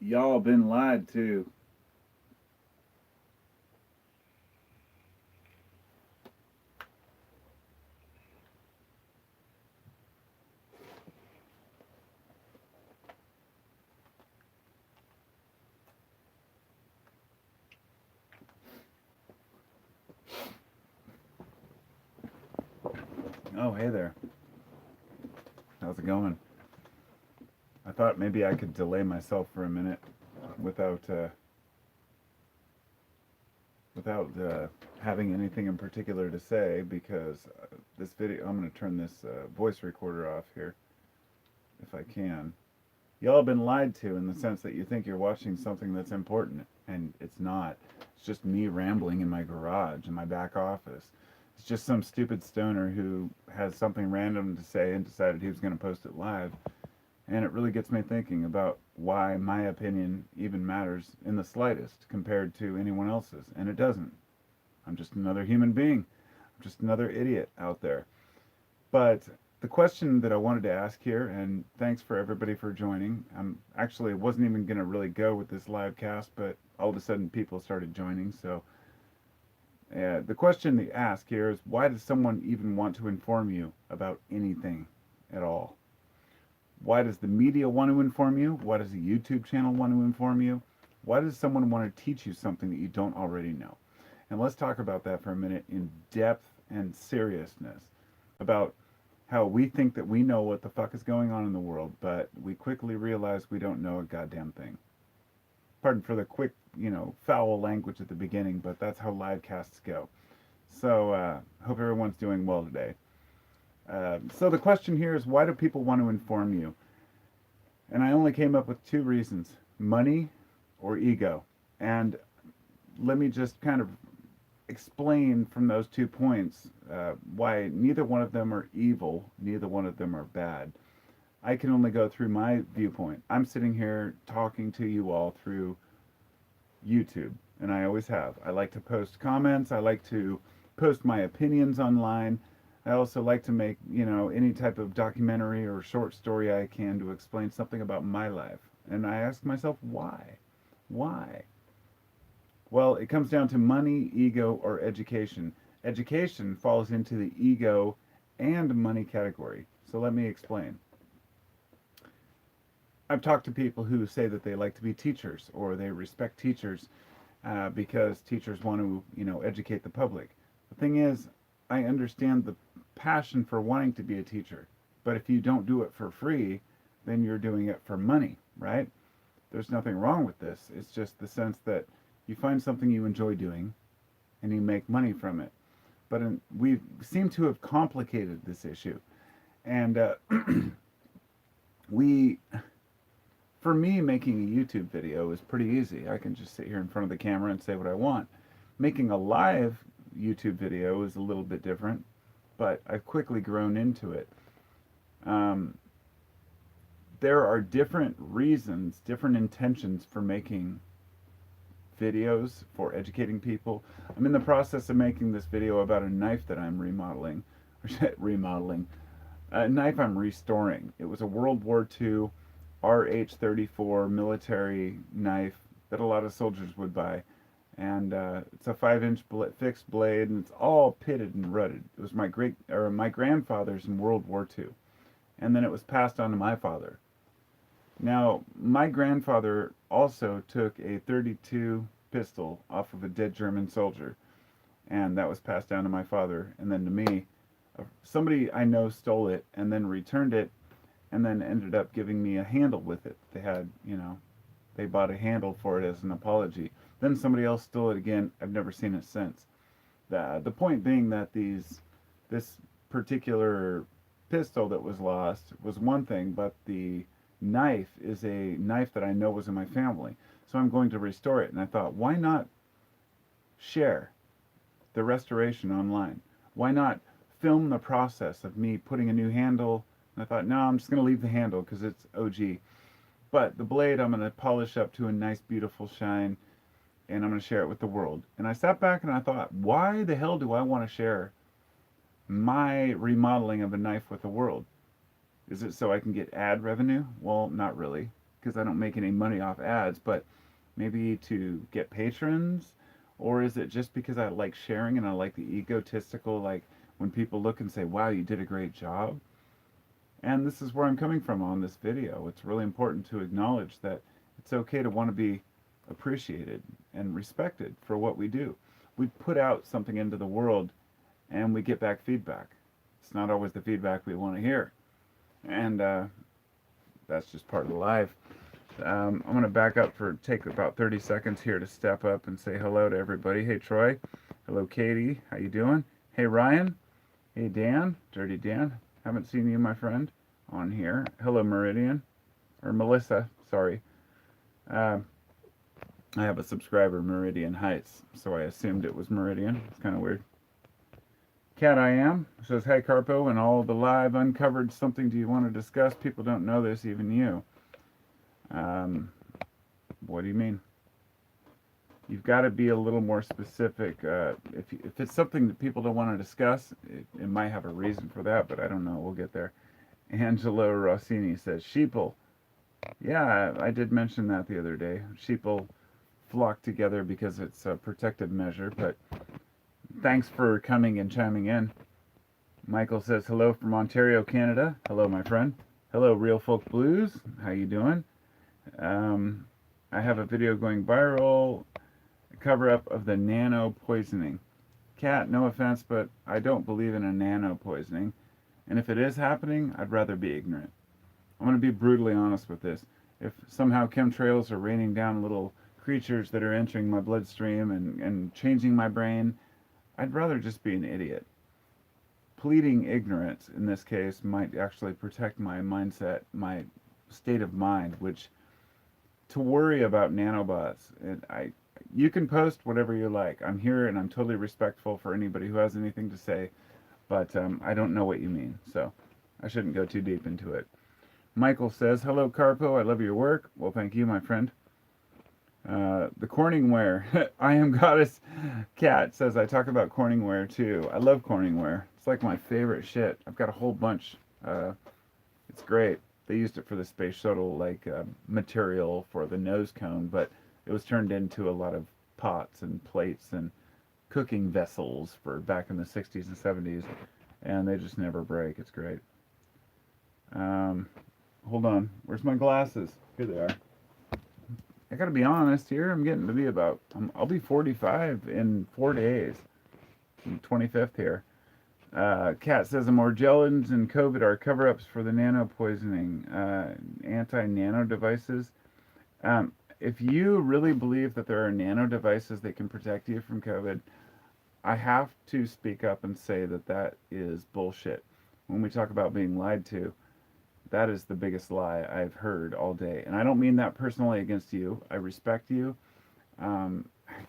Y'all been lied to. Oh, hey there. How's it going? I thought maybe I could delay myself for a minute without without having anything in particular to say because this video. I'm going to turn this voice recorder off here if I can. Y'all have been lied to in the sense that you think you're watching something that's important, and it's not. It's just me rambling in my garage, in my back office. It's just some stupid stoner who has something random to say and decided he was going to post it live. And it really gets me thinking about why my opinion even matters in the slightest compared to anyone else's. And it doesn't. I'm just another human being. I'm just another idiot out there. But the question that I wanted to ask here, and thanks for everybody for joining. I'm actually wasn't even going to really go with this live cast, but all of a sudden people started joining. So the question to ask here is, why does someone even want to inform you about anything at all? Why does the media want to inform you? Why does a YouTube channel want to inform you? Why does someone want to teach you something that you don't already know? And let's talk about that for a minute in depth and seriousness about how we think that we know what the fuck is going on in the world, but we quickly realize we don't know a goddamn thing. Pardon for the quick, foul language at the beginning, but that's how live casts go. So, hope everyone's doing well today. So the question here is, why do people want to inform you? And I only came up with two reasons: money or ego. And let me just kind of explain from those 2 points why neither one of them are evil, neither one of them are bad. I can only go through my viewpoint. I'm sitting here talking to you all through YouTube, and I always have. I like to post comments, I like to post my opinions online. I also like to make, any type of documentary or short story I can to explain something about my life. And I ask myself, why? Why? Well, it comes down to money, ego, or education. Education falls into the ego and money category. So let me explain. I've talked to people who say that they like to be teachers or they respect teachers because teachers want to, educate the public. The thing is, I understand the passion for wanting to be a teacher, but if you don't do it for free, then you're doing it for money, right? There's nothing wrong with this. It's just the sense that you find something you enjoy doing and you make money from it. But we seem to have complicated this issue. And we, for me, making a YouTube video is pretty easy. I can just sit here in front of the camera and say what I want. Making a live YouTube video is a little bit different, but I've quickly grown into it. There are different reasons, different intentions for making videos, for educating people. I'm in the process of making this video about a knife that I'm remodeling, a knife I'm restoring. It was a World War II RH-34 military knife that a lot of soldiers would buy. And it's a 5-inch fixed blade, and it's all pitted and rutted. It was my grandfather's in World War II, and then it was passed on to my father. Now, my grandfather also took a .32 pistol off of a dead German soldier, and that was passed down to my father, and then to me. Somebody I know stole it and then returned it, and then ended up giving me a handle with it. They bought a handle for it as an apology. Then somebody else stole it again. I've never seen it since. The point being that this particular pistol that was lost was one thing, but the knife is a knife that I know was in my family. So I'm going to restore it. And I thought, why not share the restoration online? Why not film the process of me putting a new handle? And I thought, no, I'm just going to leave the handle because it's OG. But the blade I'm going to polish up to a nice, beautiful shine, and I'm going to share it with the world. And I sat back and I thought, why the hell do I want to share my remodeling of a knife with the world? Is it so I can get ad revenue? Well, not really, because I don't make any money off ads, but maybe to get patrons? Or is it just because I like sharing and I like the egotistical, like when people look and say, wow, you did a great job? And this is where I'm coming from on this video. It's really important to acknowledge that it's okay to want to be appreciated and respected for what we do. We put out something into the world and we get back feedback. It's not always the feedback we want to hear. And that's just part of the life. I'm going to back up take about 30 seconds here to step up and say hello to everybody. Hey, Troy. Hello, Katie. How you doing? Hey, Ryan. Hey, Dan. Dirty Dan. Haven't seen you, my friend, on here. Hello, Meridian. Or Melissa, sorry. I have a subscriber, Meridian Heights, so I assumed it was Meridian. It's kind of weird. Cat I Am says, hey, Carpo, and all the live uncovered something do you want to discuss? People don't know this, even you. What do you mean? You've got to be a little more specific. If it's something that people don't want to discuss, it might have a reason for that, but I don't know. We'll get there. Angelo Rossini says, sheeple. Yeah, I did mention that the other day. Sheeple flock together because it's a protective measure, but thanks for coming and chiming in. Michael says, hello from Ontario, Canada. Hello, my friend. Hello, Real Folk Blues. How you doing? I have a video going viral. Cover-up of the nano poisoning. Cat, no offense, but I don't believe in a nano poisoning. And if it is happening, I'd rather be ignorant. I'm going to be brutally honest with this. If somehow chemtrails are raining down little creatures that are entering my bloodstream and changing my brain, I'd rather just be an idiot. Pleading ignorance, in this case, might actually protect my mindset, my state of mind, which to worry about nanobots, you can post whatever you like. I'm here and I'm totally respectful for anybody who has anything to say, but I don't know what you mean, so I shouldn't go too deep into it. Michael says, hello, Carpo, I love your work. Well, thank you, my friend. The Corningware. I Am Goddess Cat says, I talk about Corningware too. I love Corningware. It's like my favorite shit. I've got a whole bunch. It's great. They used it for the space shuttle, like material for the nose cone, but it was turned into a lot of pots and plates and cooking vessels for back in the 60s and 70s, and they just never break. It's great. Hold on. Where's my glasses? Here they are. I gotta be honest here. I'm getting to be about, I'll be 45 in 4 days. I'm 25th here. Kat says the Morgellons and COVID are cover-ups for the nano poisoning, anti-nano devices. If you really believe that there are nano devices that can protect you from COVID, I have to speak up and say that that is bullshit. When we talk about being lied to, that is the biggest lie I've heard all day. And I don't mean that personally against you. I respect you.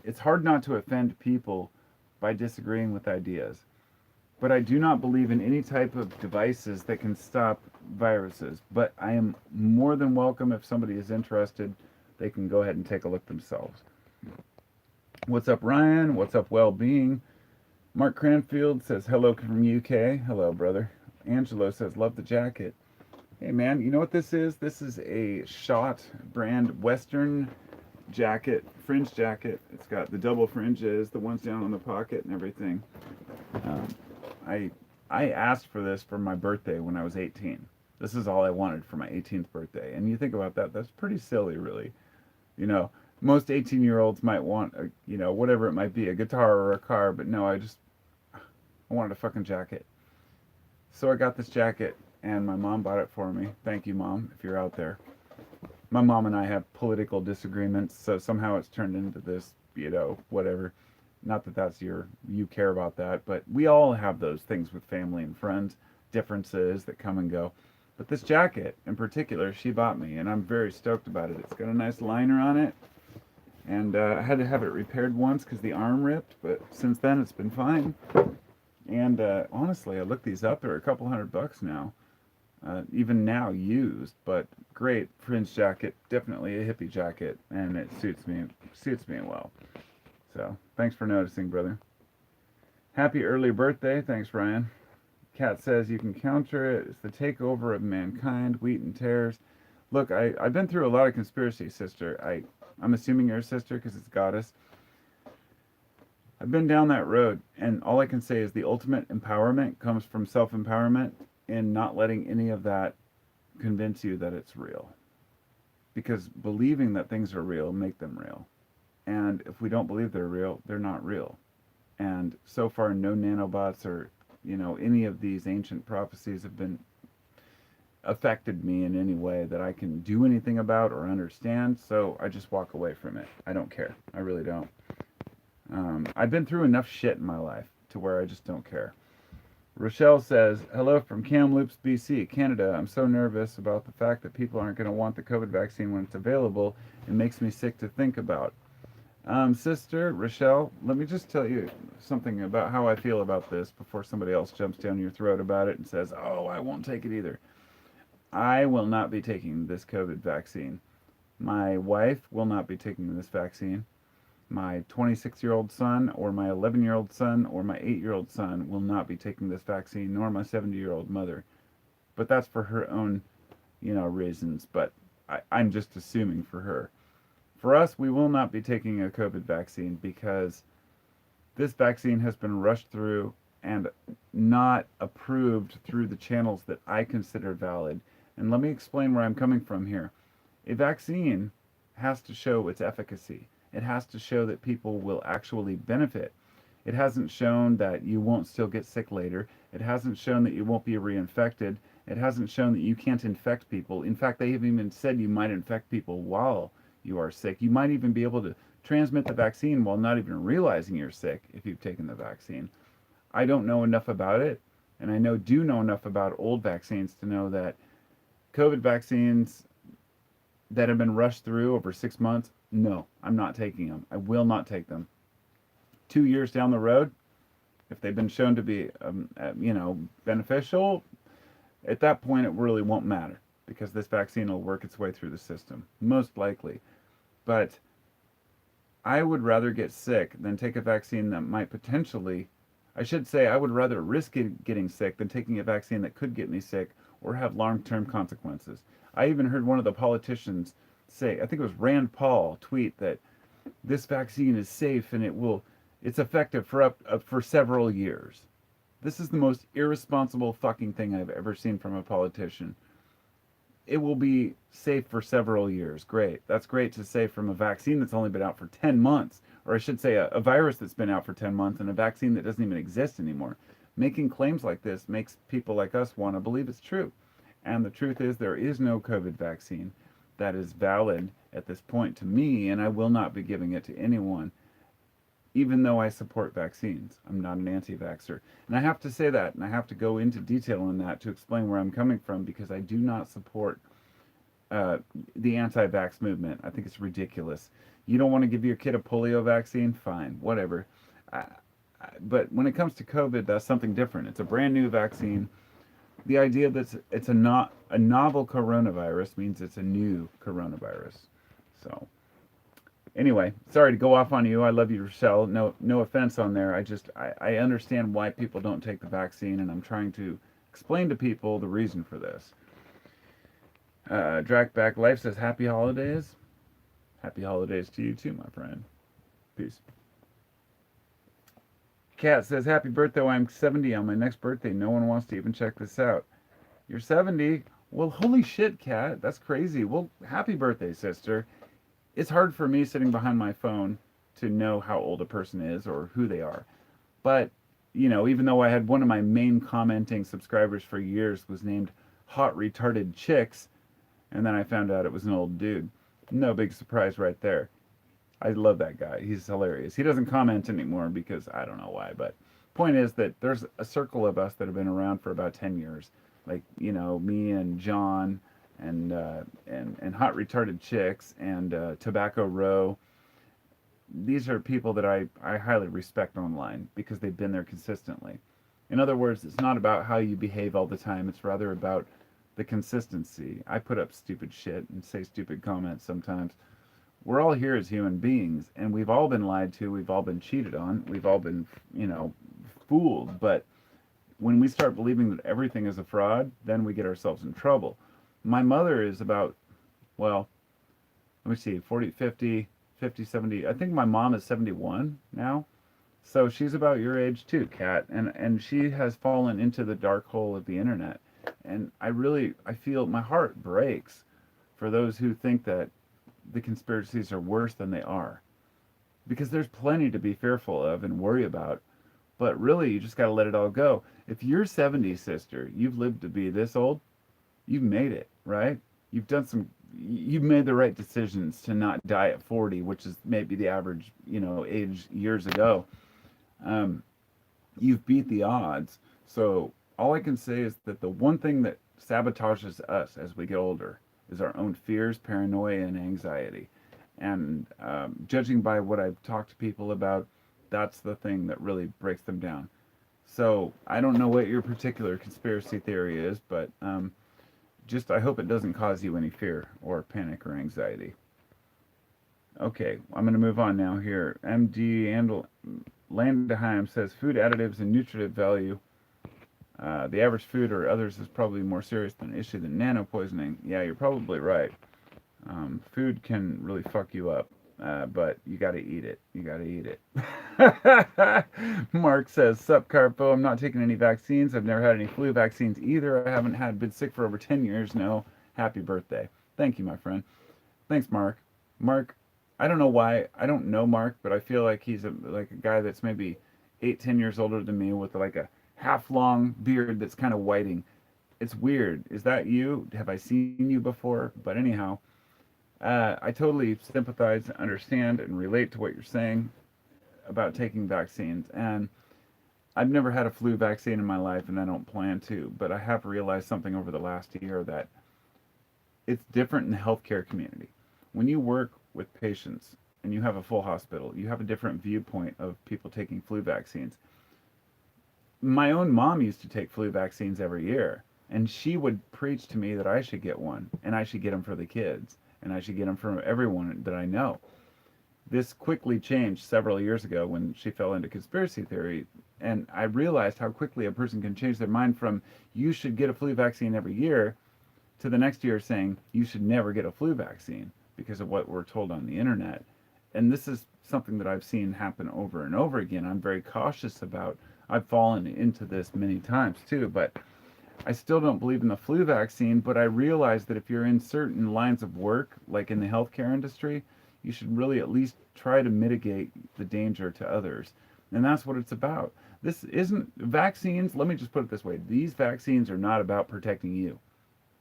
It's hard not to offend people by disagreeing with ideas. But I do not believe in any type of devices that can stop viruses. But I am more than welcome if somebody is interested. They can go ahead and take a look themselves. What's up, Ryan? What's up, Well-Being? Mark Cranfield says, hello from UK. Hello, brother. Angelo says, love the jacket. Hey, man, you know what this is? This is a Schott brand Western jacket, fringe jacket. It's got the double fringes, the ones down on the pocket and everything. I asked for this for my birthday when I was 18. This is all I wanted for my 18th birthday. And you think about that, that's pretty silly, really. You know, most 18-year-olds might want, whatever it might be, a guitar or a car, but no, I wanted a fucking jacket. So I got this jacket, and my mom bought it for me. Thank you, Mom, if you're out there. My mom and I have political disagreements, so somehow it's turned into this, whatever. Not that you care about that, but we all have those things with family and friends, differences that come and go. But this jacket, in particular, she bought me, and I'm very stoked about it. It's got a nice liner on it, and I had to have it repaired once because the arm ripped, but since then it's been fine. And honestly, I looked these up. They're a couple $100 now. Even now used, but great fringe jacket, definitely a hippie jacket, and it suits me well. So thanks for noticing, brother. Happy early birthday. Thanks, Ryan. Kat says you can counter it. It's the takeover of mankind, wheat and tares. Look, I've been through a lot of conspiracy, sister. I'm assuming you're a sister because it's goddess. I've been down that road, and all I can say is the ultimate empowerment comes from self-empowerment and not letting any of that convince you that it's real. Because believing that things are real make them real. And if we don't believe they're real, they're not real. And so far, no nanobots or any of these ancient prophecies have been affected me in any way that I can do anything about or understand. So I just walk away from it. I don't care. I really don't. I've been through enough shit in my life to where I just don't care. Rochelle says, hello from Kamloops, BC, Canada. I'm so nervous about the fact that people aren't going to want the COVID vaccine when it's available. It makes me sick to think about. Sister Rochelle, let me just tell you something about how I feel about this before somebody else jumps down your throat about it and says, oh, I won't take it either. I will not be taking this COVID vaccine. My wife will not be taking this vaccine. My 26-year-old son or my 11-year-old son or my 8-year-old son will not be taking this vaccine, nor my 70-year-old mother. But that's for her own, reasons. But I'm just assuming for her. For us, we will not be taking a COVID vaccine because this vaccine has been rushed through and not approved through the channels that I consider valid. And let me explain where I'm coming from here. A vaccine has to show its efficacy. It has to show that people will actually benefit. It hasn't shown that you won't still get sick later. It hasn't shown that you won't be reinfected. It hasn't shown that you can't infect people. In fact, they have even said you might infect people while you are sick. You might even be able to transmit the vaccine while not even realizing you're sick if you've taken the vaccine. I don't know enough about it, and I do know enough about old vaccines to know that COVID vaccines that have been rushed through over 6 months, no, I'm not taking them. I will not take them. 2 years down the road, if they've been shown to be, beneficial, at that point it really won't matter because this vaccine will work its way through the system, most likely. But I would rather get sick than take a vaccine that might potentially, I should say, I would rather risk getting sick than taking a vaccine that could get me sick or have long-term consequences. I even heard one of the politicians say, I think it was Rand Paul, tweet that this vaccine is safe and it's effective for several years. This is the most irresponsible fucking thing I've ever seen from a politician. It will be safe for several years. Great. That's great to say from a vaccine that's only been out for 10 months. Or I should say a virus that's been out for 10 months and a vaccine that doesn't even exist anymore. Making claims like this makes people like us want to believe it's true. And the truth is there is no COVID vaccine that is valid at this point to me, and I will not be giving it to anyone, even though I support vaccines. I'm not an anti-vaxxer. And I have to say that, and I have to go into detail on that to explain where I'm coming from, because I do not support the anti-vax movement. I think it's ridiculous. You don't want to give your kid a polio vaccine? Fine, whatever. But when it comes to COVID, that's something different. It's a brand new vaccine. The idea that it's a novel coronavirus means it's a new coronavirus. So anyway, sorry to go off on you. I love you, Rochelle. No offense on there. I understand why people don't take the vaccine, and I'm trying to explain to people the reason for this. Drakback Life says, happy holidays. Happy holidays to you too, my friend. Peace. Kat says, happy birthday. I'm 70 on my next birthday. No one wants to even check this out. You're 70? Well, holy shit, Kat. That's crazy. Well, happy birthday, sister. It's hard for me sitting behind my phone to know how old a person is or who they are. But, even though I had one of my main commenting subscribers for years was named Hot Retarded Chicks, and then I found out it was an old dude. No big surprise right there. I love that guy. He's hilarious. He doesn't comment anymore because I don't know why, but point is that there's a circle of us that have been around for about 10 years. Like, me and John and Hot Retarded Chicks and Tobacco Row. These are people that I highly respect online because they've been there consistently. In other words, it's not about how you behave all the time. It's rather about the consistency. I put up stupid shit and say stupid comments sometimes. We're all here as human beings, and we've all been lied to, we've all been cheated on, we've all been, fooled. But when we start believing that everything is a fraud, then we get ourselves in trouble. My mother is about well, let me see, 40, 50, 50, 70. I think my mom is 71 now. So she's about your age too, Kat, and she has fallen into the dark hole of the internet. And I feel my heart breaks for those who think that the conspiracies are worse than they are, because there's plenty to be fearful of and worry about. But really, you just got to let it all go. If you're 70, sister, you've lived to be this old, you've made it, right? You've done some, you've made the right decisions to not die at 40, which is maybe the average, age years ago. Um, you've beat the odds. So all I can say is that the one thing that sabotages us as we get older is our own fears, paranoia, and anxiety. And judging by what I've talked to people about, that's the thing that really breaks them down. So I don't know what your particular conspiracy theory is, but just I hope it doesn't cause you any fear or panic or anxiety. Okay, I'm going to move on now here. MD Landeheim says food additives and nutritive value. The average food or others is probably more serious than an issue than nano poisoning. Yeah, you're probably right. Food can really fuck you up, but you got to eat it. You got to eat it. Mark says, "Sup, Carpo? I'm not taking any vaccines. I've never had any flu vaccines either. I haven't been sick for over 10 years. No. Happy birthday." Thank you, my friend. Thanks, Mark. Mark, I don't know why. I don't know Mark, but I feel like he's like a guy that's maybe 8, 10 years older than me with like a half long beard that's kind of whiting. It's weird. Is that you? Have I seen you before? But anyhow, I totally sympathize, understand, and relate to what you're saying about taking vaccines. And I've never had a flu vaccine in my life, and I don't plan to. But I have realized something over the last year that it's different in the healthcare community. When you work with patients and you have a full hospital, you have a different viewpoint of people taking flu vaccines. My own mom used to take flu vaccines every year, and she would preach to me that I should get one, and I should get them for the kids, and I should get them for everyone that I know. This quickly changed several years ago when she fell into conspiracy theory, and I realized how quickly a person can change their mind from you should get a flu vaccine every year to the next year saying you should never get a flu vaccine because of what we're told on the internet. And this is something that I've seen happen over and over again. I'm very cautious about. I've fallen into this many times too, but I still don't believe in the flu vaccine. But I realize that if you're in certain lines of work, like in the healthcare industry, you should really at least try to mitigate the danger to others. And that's what it's about. This isn't vaccines. Let me just put it this way. These vaccines are not about protecting you.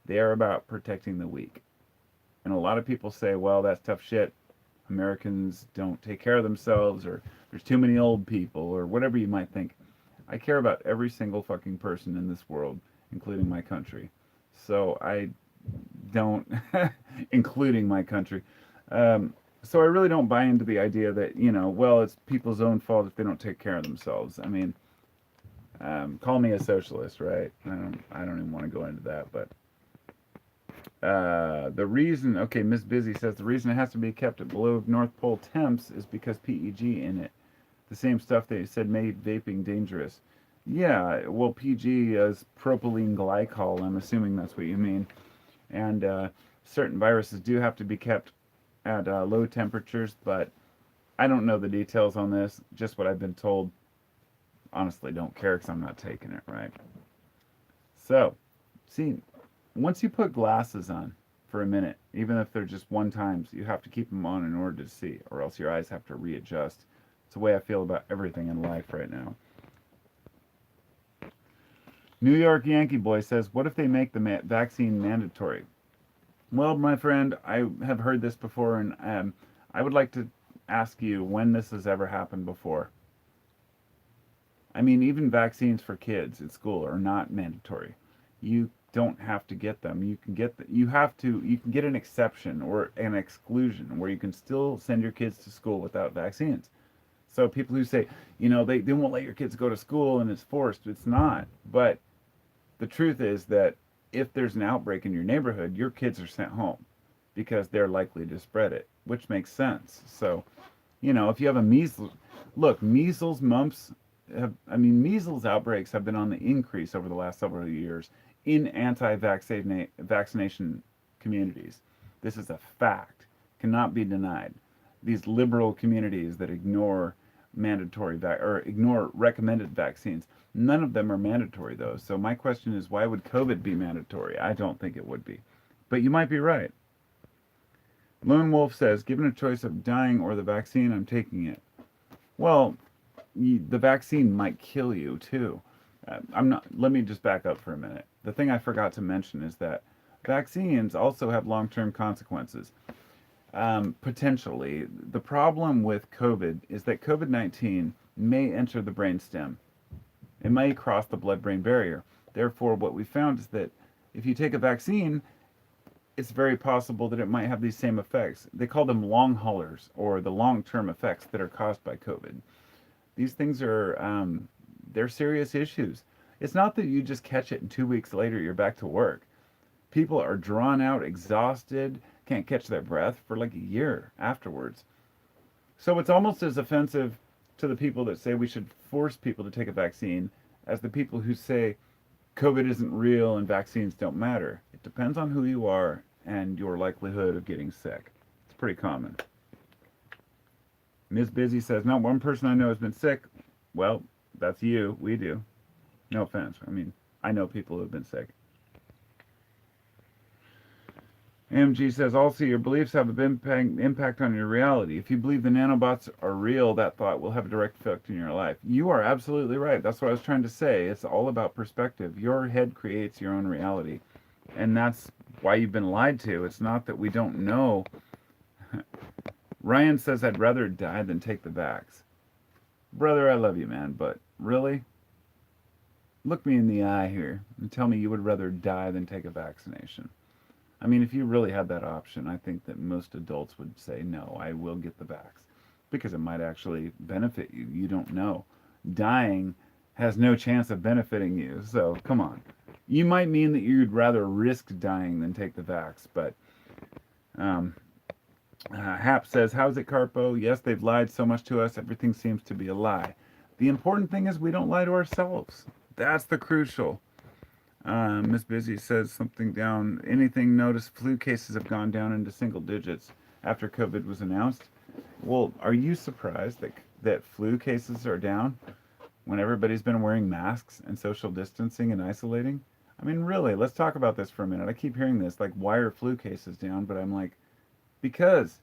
They are about protecting the weak. And a lot of people say, well, that's tough shit. Americans don't take care of themselves, or there's too many old people, or whatever you might think. I care about every single fucking person in this world, including my country. So I don't, including my country. So I really don't buy into the idea that, well, it's people's own fault if they don't take care of themselves. I mean, call me a socialist, right? I don't even want to go into that, but the reason, okay, Miss Busy says the reason it has to be kept at below North Pole temps is because PEG in it. The same stuff they said made vaping dangerous. Yeah, well, PG is propylene glycol. I'm assuming that's what you mean. And certain viruses do have to be kept at low temperatures, but I don't know the details on this. Just what I've been told. Honestly, don't care because I'm not taking it, right? So, see, once you put glasses on for a minute, even if they're just one times, you have to keep them on in order to see, or else your eyes have to readjust. It's the way I feel about everything in life right now. New York Yankee Boy says, what if they make the vaccine mandatory? Well, my friend, I have heard this before, and I would like to ask you when this has ever happened before. I mean, even vaccines for kids at school are not mandatory. You don't have to get them. You can get you can get an exception or an exclusion where you can still send your kids to school without vaccines. So people who say, they won't let your kids go to school and it's forced, it's not. But the truth is that if there's an outbreak in your neighborhood, your kids are sent home because they're likely to spread it, which makes sense. So, if you have a measles, mumps, measles outbreaks have been on the increase over the last several years in anti-vaccination communities. This is a fact, cannot be denied. These liberal communities that ignore or ignore recommended vaccines, none of them are mandatory though. So my question is, why would COVID be mandatory? I don't think it would be. But you might be right. Lone Wolf says, given a choice of dying or the vaccine, I'm taking it. Well, the vaccine might kill you too. I'm not. Let me just back up for a minute. The thing I forgot to mention is that vaccines also have long-term consequences. Potentially, the problem with COVID is that COVID-19 may enter the brainstem. It may cross the blood-brain barrier. Therefore, what we found is that if you take a vaccine, it's very possible that it might have these same effects. They call them long haulers, or the long-term effects that are caused by COVID. These things are, they're serious issues. It's not that you just catch it and 2 weeks later you're back to work. People are drawn out, exhausted, can't catch their breath for like a year afterwards. So it's almost as offensive to the people that say we should force people to take a vaccine as the people who say COVID isn't real and vaccines don't matter. It depends on who you are and your likelihood of getting sick. It's pretty common. Ms. Busy says, not one person I know has been sick. Well, that's you. We do. No offense. I mean, I know people who have been sick. AMG says, also, your beliefs have a big impact on your reality. If you believe the nanobots are real, that thought will have a direct effect in your life. You are absolutely right. That's what I was trying to say. It's all about perspective. Your head creates your own reality. And that's why you've been lied to. It's not that we don't know. Ryan says, I'd rather die than take the vax. Brother, I love you, man, but really? Look me in the eye here and tell me you would rather die than take a vaccination. I mean, if you really had that option, I think that most adults would say, no, I will get the vax. Because it might actually benefit you. You don't know. Dying has no chance of benefiting you, so come on. You might mean that you'd rather risk dying than take the vax, but Hap says, how's it, Carpo? Yes, they've lied so much to us, everything seems to be a lie. The important thing is we don't lie to ourselves. That's the crucial. Miss Busy says something down. Anything notice flu cases have gone down into single digits after COVID was announced? Well, are you surprised that flu cases are down when everybody's been wearing masks and social distancing and isolating? I mean, really, let's talk about this for a minute. I keep hearing this, like, why are flu cases down? But I'm like, because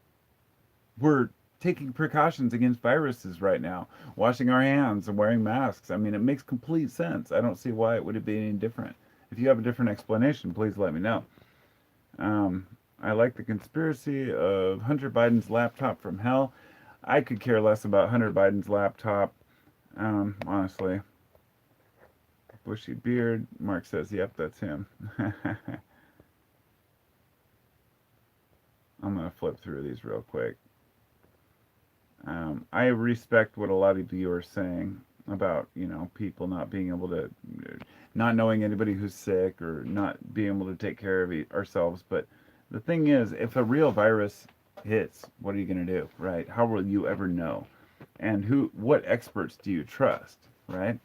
we're taking precautions against viruses right now, washing our hands and wearing masks. I mean, it makes complete sense. I don't see why it would be any different. If you have a different explanation, please let me know. I like the conspiracy of Hunter Biden's laptop from hell. I could care less about Hunter Biden's laptop, honestly. Bushy beard. Mark says, yep, that's him. I'm going to flip through these real quick. I respect what a lot of you are saying about, people not being able to, not knowing anybody who's sick or not being able to take care of ourselves. But the thing is, if a real virus hits, what are you going to do, right? How will you ever know? And what experts do you trust, right?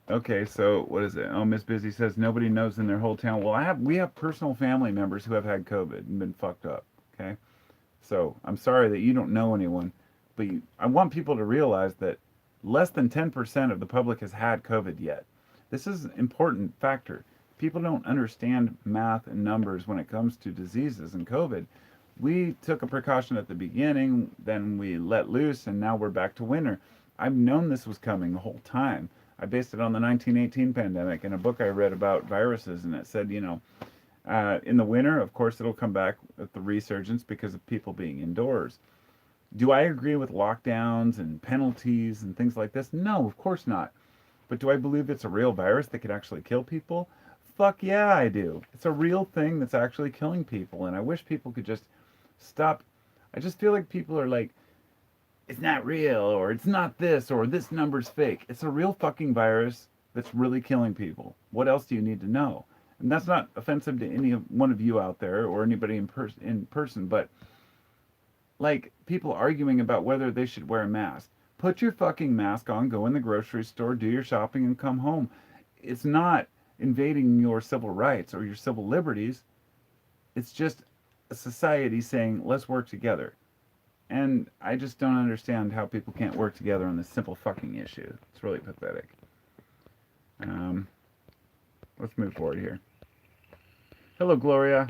Okay, so what is it? Oh, Miss Busy says nobody knows in their whole town. Well, we have personal family members who have had COVID and been fucked up, okay? So I'm sorry that you don't know anyone, but I want people to realize that less than 10% of the public has had COVID yet. This is an important factor. People don't understand math and numbers when it comes to diseases and COVID. We took a precaution at the beginning, then we let loose, and now we're back to winter. I've known this was coming the whole time. I based it on the 1918 pandemic in a book I read about viruses, and it said, in the winter, of course, it'll come back with the resurgence because of people being indoors. Do I agree with lockdowns and penalties and things like this? No, of course not. But do I believe it's a real virus that could actually kill people? Fuck yeah, I do. It's a real thing that's actually killing people, and I wish people could just stop. I just feel like people are like, it's not real, or it's not this, or this number's fake. It's a real fucking virus that's really killing people. What else do you need to know? And that's not offensive to any one of you out there or anybody in person, but like people arguing about whether they should wear a mask. Put your fucking mask on, go in the grocery store, do your shopping, and come home. It's not invading your civil rights or your civil liberties. It's just a society saying, let's work together. And I just don't understand how people can't work together on this simple fucking issue. It's really pathetic. Um, let's move forward here. Hello, Gloria.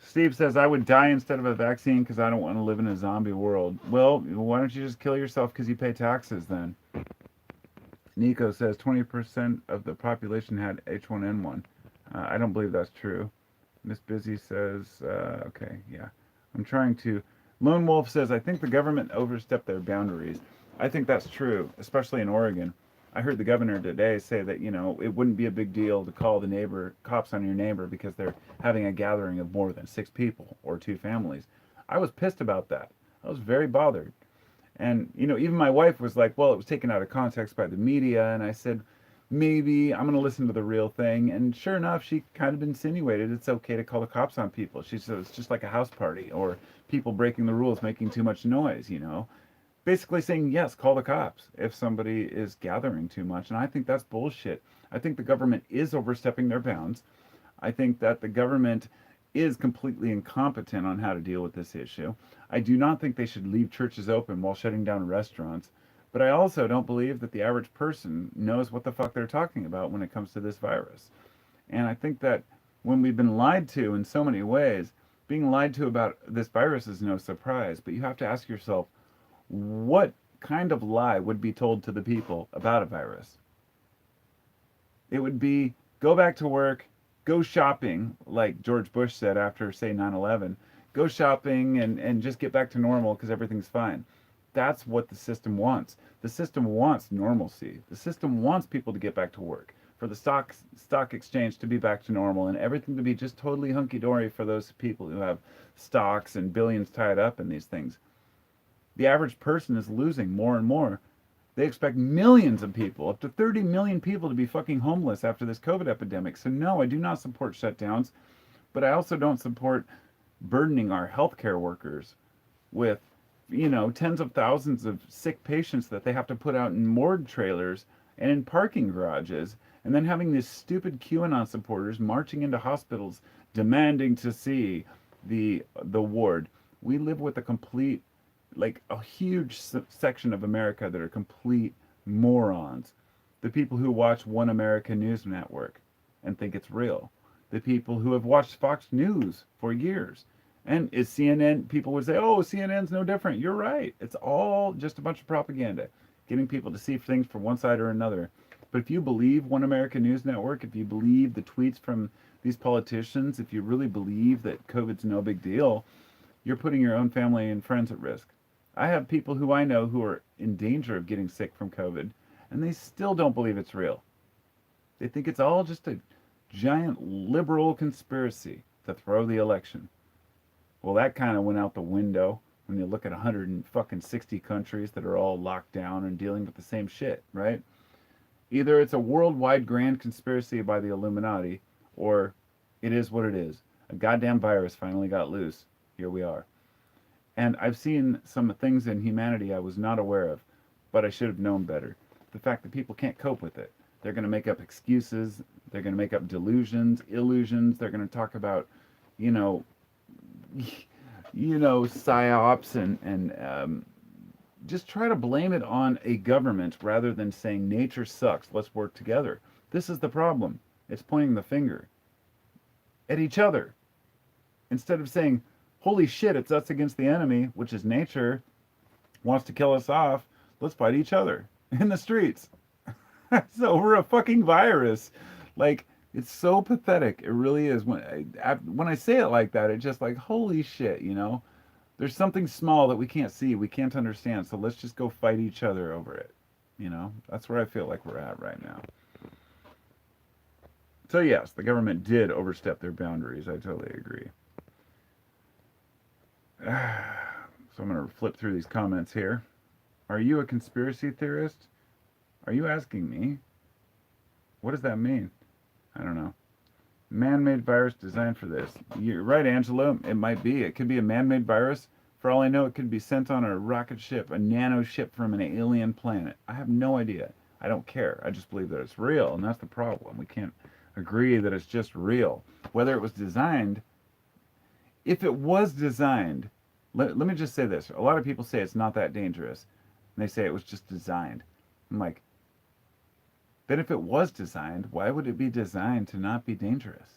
Steve says, I would die instead of a vaccine because I don't want to live in a zombie world. Well, why don't you just kill yourself because you pay taxes then? Nico says 20% of the population had H1N1. I don't believe that's true. Miss Busy says, okay, yeah. I'm trying to. Lone Wolf says, I think the government overstepped their boundaries. I think that's true, especially in Oregon. I heard the governor today say that, it wouldn't be a big deal to call the cops on your neighbor because they're having a gathering of more than 6 people or 2 families. I was pissed about that. I was very bothered. And, even my wife was like, well, it was taken out of context by the media. And I said, maybe I'm going to listen to the real thing. And sure enough, she kind of insinuated it's okay to call the cops on people. She said it's just like a house party or people breaking the rules, making too much noise. Basically saying, yes, call the cops if somebody is gathering too much. And I think that's bullshit. I think the government is overstepping their bounds. I think that the government is completely incompetent on how to deal with this issue. I do not think they should leave churches open while shutting down restaurants. But I also don't believe that the average person knows what the fuck they're talking about when it comes to this virus. And I think that when we've been lied to in so many ways, being lied to about this virus is no surprise. But you have to ask yourself, what kind of lie would be told to the people about a virus? It would be go back to work, go shopping, like George Bush said after, say, 9/11. Go shopping and just get back to normal because everything's fine. That's what the system wants. The system wants normalcy. The system wants people to get back to work, for the stock exchange to be back to normal, and everything to be just totally hunky-dory for those people who have stocks and billions tied up in these things. The average person is losing more and more. They expect millions of people, up to 30 million people, to be fucking homeless after this COVID epidemic. So no, I do not support shutdowns, but I also don't support burdening our healthcare workers with, tens of thousands of sick patients that they have to put out in morgue trailers and in parking garages, and then having these stupid QAnon supporters marching into hospitals demanding to see the ward. We live with a huge section of America that are complete morons. The people who watch One America News Network and think it's real. The people who have watched Fox News for years. And is CNN, people would say, oh, CNN's no different. You're right. It's all just a bunch of propaganda, getting people to see things from one side or another. But if you believe One America News Network, if you believe the tweets from these politicians, if you really believe that COVID's no big deal, you're putting your own family and friends at risk. I have people who I know who are in danger of getting sick from COVID, and they still don't believe it's real. They think it's all just a giant liberal conspiracy to throw the election. Well, that kind of went out the window when you look at 160 countries that are all locked down and dealing with the same shit, right? Either it's a worldwide grand conspiracy by the Illuminati, or it is what it is. A goddamn virus finally got loose. Here we are. And I've seen some things in humanity I was not aware of, but I should have known better. The fact that people can't cope with it. They're going to make up excuses. They're going to make up delusions, illusions. They're going to talk about, psyops and just try to blame it on a government rather than saying nature sucks, let's work together. This is the problem. It's pointing the finger at each other. Instead of saying, holy shit, it's us against the enemy, which is nature, wants to kill us off, let's fight each other in the streets. It's over a fucking virus. It's so pathetic. It really is. When I say it like that, it's just like, holy shit, There's something small that we can't see, we can't understand, so let's just go fight each other over it. That's where I feel like we're at right now. So yes, the government did overstep their boundaries. I totally agree. So I'm going to flip through these comments here. Are you a conspiracy theorist? Are you asking me? What does that mean? I don't know. Man-made virus designed for this. You're right, Angela. It might be. It could be a man-made virus. For all I know, it could be sent on a rocket ship, a nano ship from an alien planet. I have no idea. I don't care. I just believe that it's real, and that's the problem. agree that it's just real. Whether it was designed, if it was designed, let me just say this. A lot of people say it's not that dangerous. And they say it was just designed. I'm like, then if it was designed, why would it be designed to not be dangerous?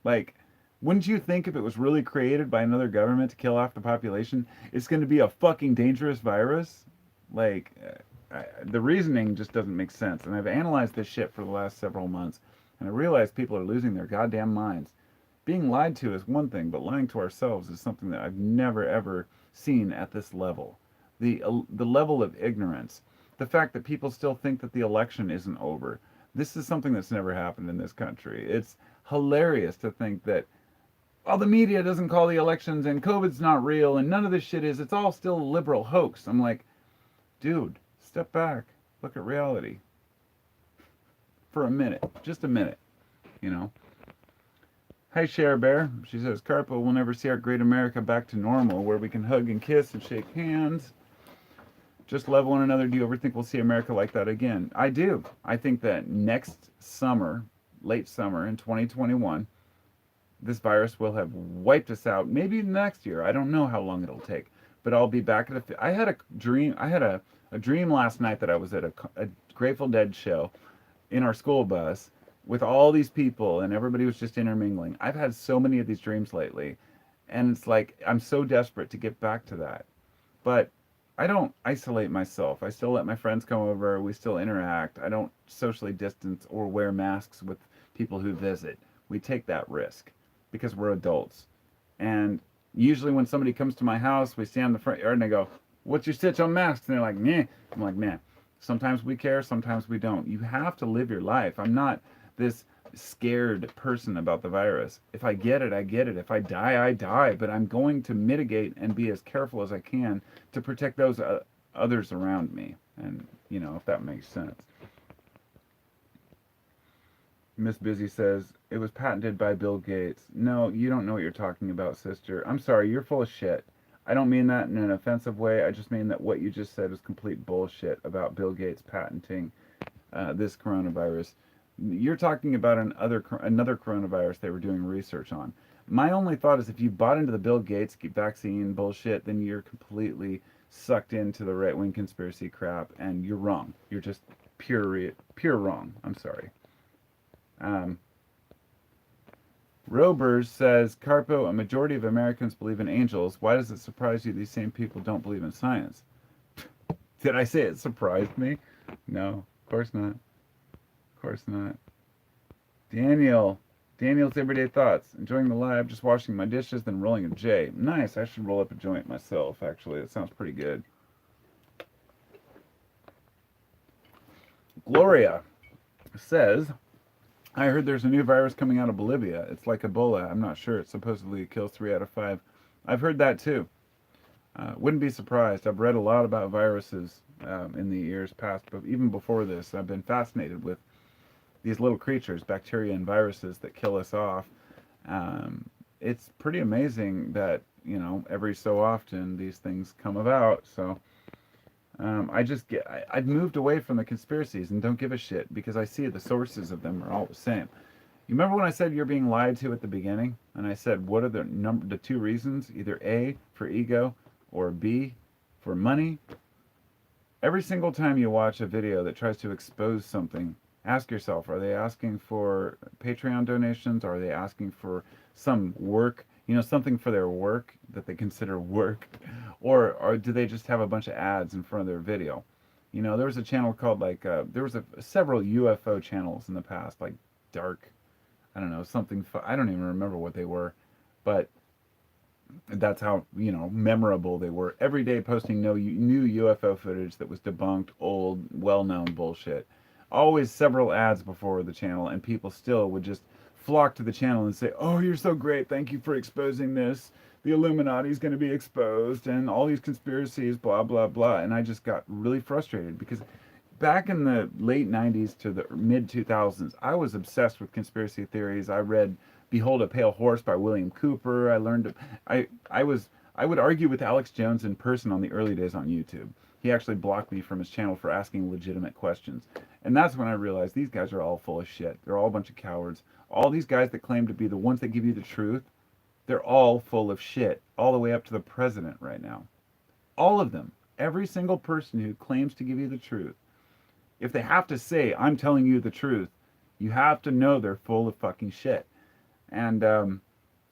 Like, wouldn't you think if it was really created by another government to kill off the population, it's going to be a fucking dangerous virus? Like, the reasoning just doesn't make sense. And I've analyzed this shit for the last several months, and I realize people are losing their goddamn minds. Being lied to is one thing, but lying to ourselves is something that I've never ever seen at this level. The level of ignorance, the fact that people still think that the election isn't over. This is something that's never happened in this country. It's hilarious to think that, well, the media doesn't call the elections and COVID's not real and none of this shit is. It's all still a liberal hoax. I'm like, dude, step back. Look at reality. For a minute. Just a minute. You know? Hi, Cher Bear. She says, Carpo will never see our great America back to normal, where we can hug and kiss and shake hands. Just love one another. Do you ever think we'll see America like that again? I do. I think that next summer, late summer in 2021, this virus will have wiped us out. Maybe next year. I don't know how long it'll take. But I'll be back at I had a dream. I had a dream last night that I was at a Grateful Dead show in our school bus with all these people and everybody was just intermingling. I've had so many of these dreams lately. And it's like, I'm so desperate to get back to that. But I don't isolate myself. I still let my friends come over. We still interact. I don't socially distance or wear masks with people who visit. We take that risk because we're adults. And usually when somebody comes to my house, we stand in the front yard and I go, what's your stitch on masks? And they're like, meh. I'm like, man, sometimes we care, sometimes we don't. You have to live your life. I'm not this scared person about the virus. If I get it, I get it. If I die, I die. But I'm going to mitigate and be as careful as I can to protect those others around me. And, you know, if that makes sense. Miss Busy says, it was patented by Bill Gates. No, you don't know what you're talking about, sister. I'm sorry, you're full of shit. I don't mean that in an offensive way. I just mean that what you just said was complete bullshit about Bill Gates patenting this coronavirus. You're talking about another coronavirus they were doing research on. My only thought is if you bought into the Bill Gates vaccine bullshit, then you're completely sucked into the right-wing conspiracy crap, and you're wrong. You're just pure wrong. I'm sorry. Robers says, Carpo, a majority of Americans believe in angels. Why does it surprise you these same people don't believe in science? Did I say it surprised me? No, of course not. Of course not. Daniel's Everyday Thoughts. Enjoying the live, just washing my dishes, then rolling a J. Nice, I should roll up a joint myself, actually. It sounds pretty good. Gloria says, I heard there's a new virus coming out of Bolivia. It's like Ebola. I'm not sure. It supposedly kills 3 out of 5. I've heard that too. Wouldn't be surprised. I've read a lot about viruses in the years past, but even before this, I've been fascinated with these little creatures, bacteria and viruses that kill us off. It's pretty amazing that, you know, every so often these things come about. So I've moved away from the conspiracies and don't give a shit because I see the sources of them are all the same. You remember when I said you're being lied to at the beginning? And I said, what are the 2 reasons? Either A, for ego, or B, for money? Every single time you watch a video that tries to expose something, ask yourself, are they asking for Patreon donations? Are they asking for some work? You know, something for their work that they consider work? Or do they just have a bunch of ads in front of their video? You know, there was a channel called there was several UFO channels in the past, like Dark, I don't know, something, I don't even remember what they were, but that's how, you know, memorable they were. Every day posting new UFO footage that was debunked, old, well-known bullshit. Always several ads before the channel, and people still would just flock to the channel and say, oh, you're so great, thank you for exposing this. The Illuminati is going to be exposed, and all these conspiracies, blah, blah, blah. And I just got really frustrated because back in the late 90s to the mid 2000s, I was obsessed with conspiracy theories. I read Behold a Pale Horse by William Cooper. I would argue with Alex Jones in person on the early days on YouTube. he actually blocked me from his channel for asking legitimate questions. And that's when I realized these guys are all full of shit. They're all a bunch of cowards. All these guys that claim to be the ones that give you the truth, they're all full of shit, all the way up to the president right now. All of them. Every single person who claims to give you the truth. If they have to say, I'm telling you the truth, you have to know they're full of fucking shit. And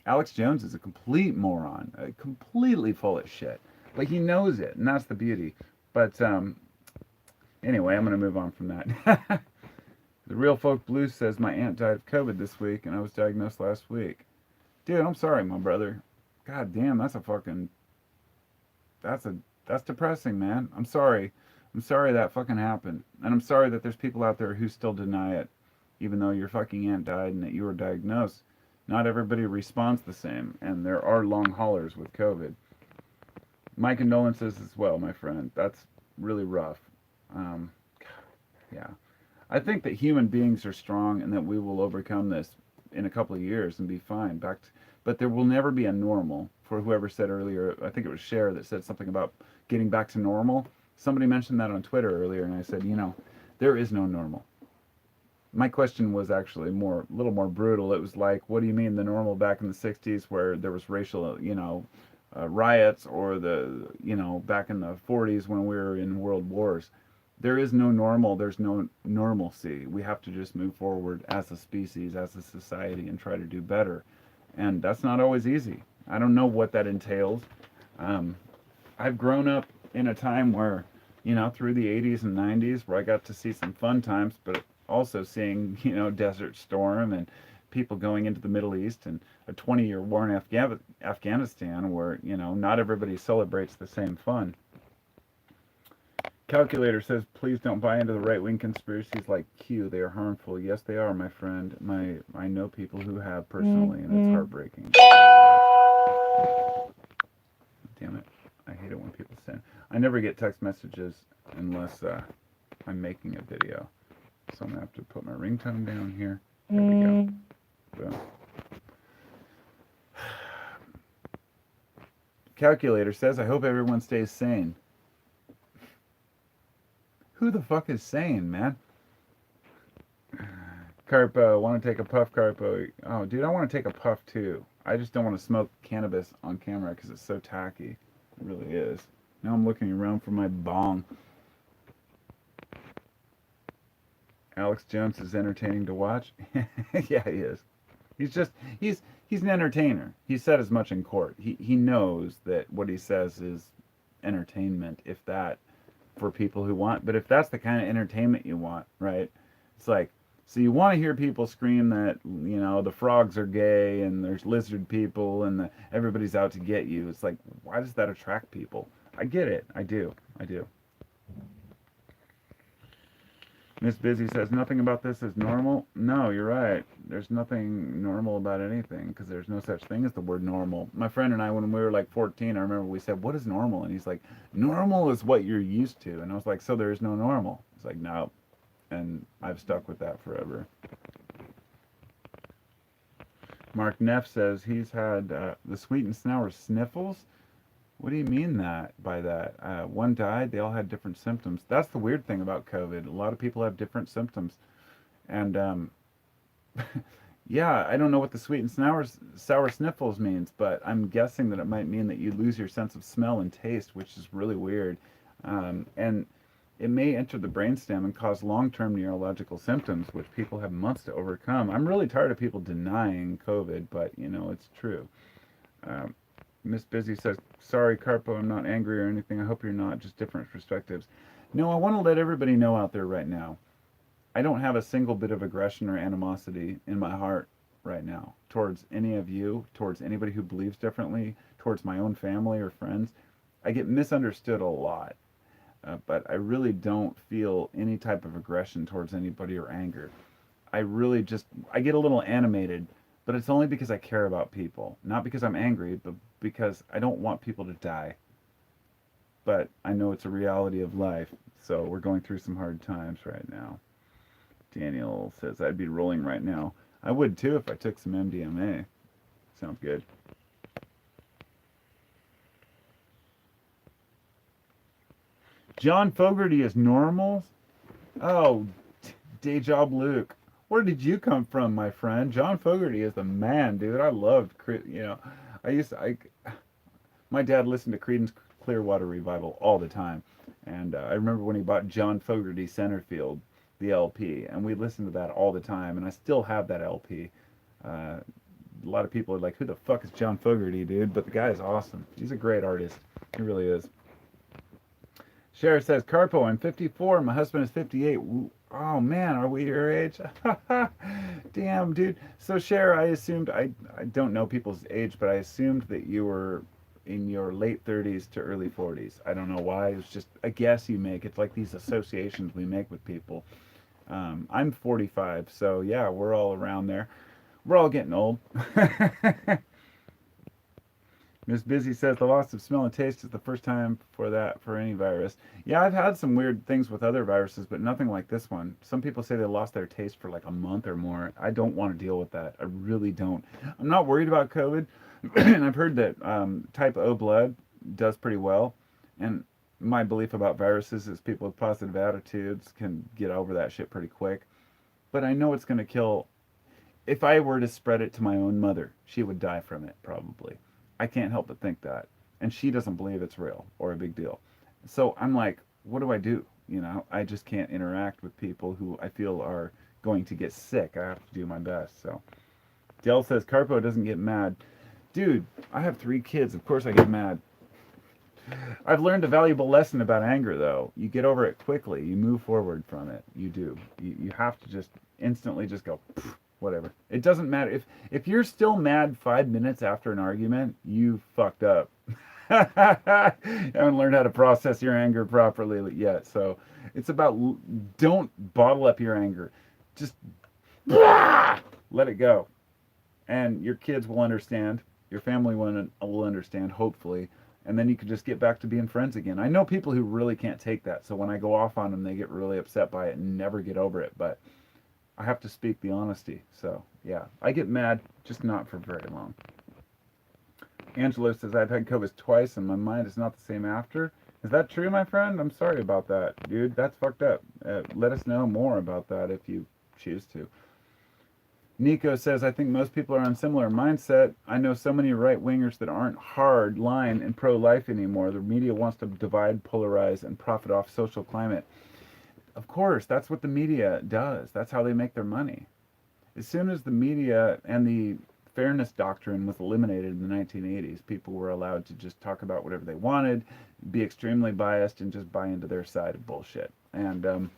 Alex Jones is a complete moron, completely full of shit. But he knows it, and that's the beauty. But anyway, I'm going to move on from that. The Real Folk Blues says, my aunt died of COVID this week, and I was diagnosed last week. Dude, I'm sorry, my brother. God damn, that's depressing, man. I'm sorry. I'm sorry that fucking happened. And I'm sorry that there's people out there who still deny it, even though your fucking aunt died and that you were diagnosed. Not everybody responds the same, and there are long haulers with COVID. My condolences as well, my friend. That's really rough. Yeah. I think that human beings are strong and that we will overcome this in a couple of years and be fine. But there will never be a normal. For whoever said earlier, I think it was Cher that said something about getting back to normal. Somebody mentioned that on Twitter earlier, and I said, there is no normal. My question was actually a little more brutal. It was like, what do you mean the normal back in the 60s where there was racial, riots, or back in the 40s when we were in world wars? There is no normal. There's no normalcy. We have to just move forward as a species, as a society, and try to do better. And that's not always easy. I don't know what that entails. I've grown up in a time where, through the 80s and 90s, where I got to see some fun times, but also seeing, Desert Storm and people going into the Middle East, and a 20-year war in Afghanistan where, not everybody celebrates the same fun. Calculator says, please don't buy into the right-wing conspiracies like Q. They are harmful. Yes, they are, my friend. I know people who have personally, and it's heartbreaking. Damn it. I hate it when people send. I never get text messages unless I'm making a video. So I'm going to have to put my ringtone down here. There we go. Boom. Calculator says, I hope everyone stays sane. Who the fuck is sane, man? Carpo, want to take a puff, Carpo? Oh, dude, I want to take a puff too. I just don't want to smoke cannabis on camera because it's so tacky. It really is. Now I'm looking around for my bong. Alex Jones is entertaining to watch. Yeah, he is. He's an entertainer. He said as much in court. He knows that what he says is entertainment, if that, for people who want. But if that's the kind of entertainment you want, right? It's like, so you want to hear people scream that, the frogs are gay and there's lizard people and everybody's out to get you. It's like, why does that attract people? I get it. I do. Miss Busy says, nothing about this is normal. No, you're right. There's nothing normal about anything because there's no such thing as the word normal. My friend and I, when we were like 14, I remember we said, what is normal? And he's like, normal is what you're used to. And I was like, so there is no normal. He's like, no. And I've stuck with that forever. Mark Neff says he's had the sweet and sour sniffles. What do you mean by that? One died, they all had different symptoms. That's the weird thing about COVID. A lot of people have different symptoms. And yeah, I don't know what the sweet and sour sniffles means, but I'm guessing that it might mean that you lose your sense of smell and taste, which is really weird. And it may enter the brainstem and cause long-term neurological symptoms, which people have months to overcome. I'm really tired of people denying COVID, but, it's true. Miss Busy says, sorry, Carpo, I'm not angry or anything. I hope you're not, just different perspectives. No, I want to let everybody know out there right now. I don't have a single bit of aggression or animosity in my heart right now towards any of you, towards anybody who believes differently, towards my own family or friends. I get misunderstood a lot, but I really don't feel any type of aggression towards anybody or anger. I get a little animated, but it's only because I care about people. Not because I'm angry, but because I don't want people to die. But I know it's a reality of life, so we're going through some hard times right now. Daniel says, I'd be rolling right now. I would too if I took some MDMA. Sounds good. John Fogerty is normal? Oh, Deja Luke. Where did you come from, my friend? John Fogerty is the man, dude. I loved, I used to, my dad listened to Creedence Clearwater Revival all the time. And I remember when he bought John Fogerty Centerfield, the LP, and we listened to that all the time. And I still have that LP. A lot of people are like, who the fuck is John Fogerty, dude? But the guy is awesome. He's a great artist. He really is. Cher says, Carpo, I'm 54. My husband is 58. Oh, man, are we your age? Damn, dude. So, Cher, I assumed, I don't know people's age, but I assumed that you were in your late 30s to early 40s. I don't know why. It's just a guess you make. It's like these associations we make with people. I'm 45, so yeah, we're all around there. We're all getting old. Miss Busy says the loss of smell and taste is the first time for any virus. Yeah, I've had some weird things with other viruses, but nothing like this one. Some people say they lost their taste for like a month or more. I don't want to deal with that. I really don't. I'm not worried about COVID, and I've heard that type O blood does pretty well. And my belief about viruses is people with positive attitudes can get over that shit pretty quick. But I know it's going to kill. If I were to spread it to my own mother, she would die from it probably. I can't help but think that. And she doesn't believe it's real or a big deal. So I'm like, what do I do? You know, I just can't interact with people who I feel are going to get sick. I have to do my best. So Dell says Carpo doesn't get mad. Dude, I have 3 kids. Of course I get mad. I've learned a valuable lesson about anger, though. You get over it quickly. You move forward from it. You do. You have to just instantly just go, whatever. It doesn't matter. If you're still mad 5 minutes after an argument, you fucked up. You haven't learned how to process your anger properly yet. So it's about don't bottle up your anger. Just let it go. And your kids will understand. Your family will understand, hopefully. And then you can just get back to being friends again. I know people who really can't take that. So when I go off on them, they get really upset by it and never get over it. But I have to speak the honesty. So, yeah. I get mad, just not for very long. Angelo says, I've had COVID twice and my mind is not the same after. Is that true, my friend? I'm sorry about that, dude. That's fucked up. Let us know more about that if you choose to. Nico says, I think most people are on similar mindset. I know so many right-wingers that aren't hard line and pro-life anymore. The media wants to divide, polarize, and profit off social climate. Of course, that's what the media does. That's how they make their money. As soon as the media and the fairness doctrine was eliminated in the 1980s, people were allowed to just talk about whatever they wanted, be extremely biased, and just buy into their side of bullshit. And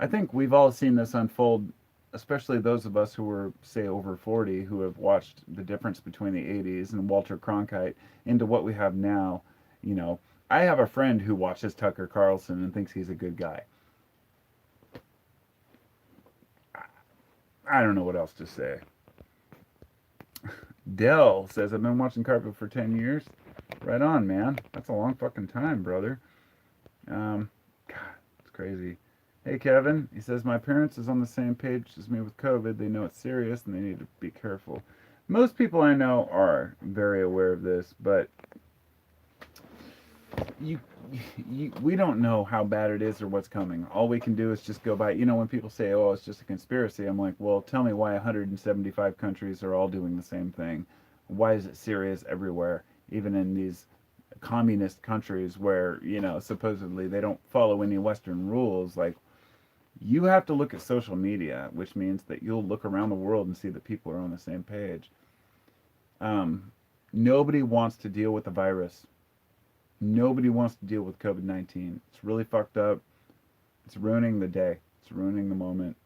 I think we've all seen this unfold, especially those of us who were, say, over 40, who have watched the difference between the 80s and Walter Cronkite into what we have now. You know, I have a friend who watches Tucker Carlson and thinks he's a good guy. I don't know what else to say. Dell says, I've been watching Carpo for 10 years. Right on, man. That's a long fucking time, brother. God, it's crazy. Hey, Kevin. He says, my parents is on the same page as me with COVID. They know it's serious and they need to be careful. Most people I know are very aware of this, but we don't know how bad it is or what's coming. All we can do is just go by. You know, when people say, oh, it's just a conspiracy, I'm like, well, tell me why 175 countries are all doing the same thing. Why is it serious everywhere, even in these communist countries where, you know, supposedly they don't follow any Western rules? Like, you have to look at social media, which means that you'll look around the world and see that people are on the same page. Nobody wants to deal with the virus. Nobody wants to deal with COVID-19. It's really fucked up. It's ruining the day. It's ruining the moment.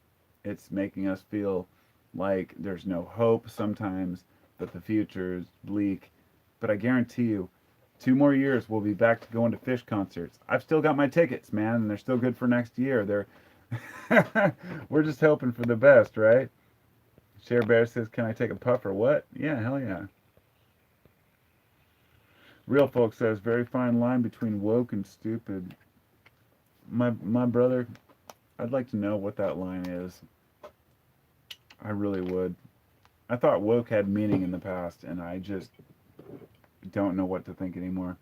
It's making us feel like there's no hope sometimes, that the future is bleak. But I guarantee you, 2 more years we'll be back to going to Fish concerts. I've still got my tickets, man, and they're still good for next year. We're just hoping for the best, right? Cher Bear says, can I take a puff or what? Yeah, hell yeah. Real Folk says, very fine line between woke and stupid. My brother, I'd like to know what that line is. I really would. I thought woke had meaning in the past, and I just don't know what to think anymore.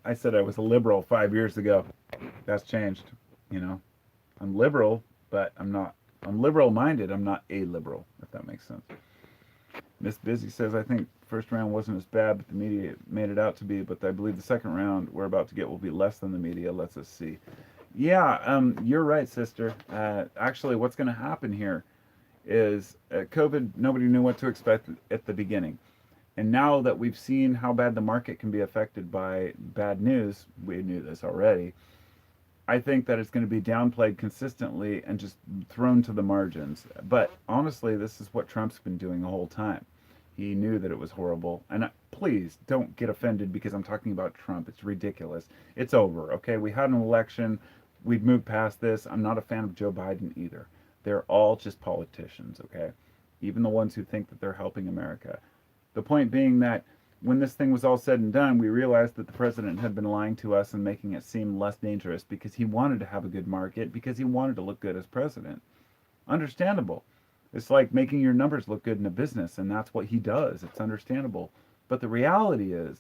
I said I was a liberal 5 years ago. That's changed. You know, I'm liberal, but I'm not. I'm liberal minded. I'm not a liberal, if that makes sense. Miss Busy says, I think first round wasn't as bad, but the media made it out to be. But I believe the second round we're about to get will be less than the media lets us see. Yeah, you're right, sister. Actually, what's going to happen here is COVID, nobody knew what to expect at the beginning. And now that we've seen how bad the market can be affected by bad news, we knew this already. I think that it's going to be downplayed consistently and just thrown to the margins. But honestly, this is what Trump's been doing the whole time. He knew that it was horrible. And please don't get offended because I'm talking about Trump. It's ridiculous. It's over, okay? We had an election. We've moved past this. I'm not a fan of Joe Biden either. They're all just politicians, okay? Even the ones who think that they're helping America. The point being that when this thing was all said and done, we realized that the president had been lying to us and making it seem less dangerous because he wanted to have a good market, because he wanted to look good as president. Understandable. It's like making your numbers look good in a business, and that's what he does. It's understandable. But the reality is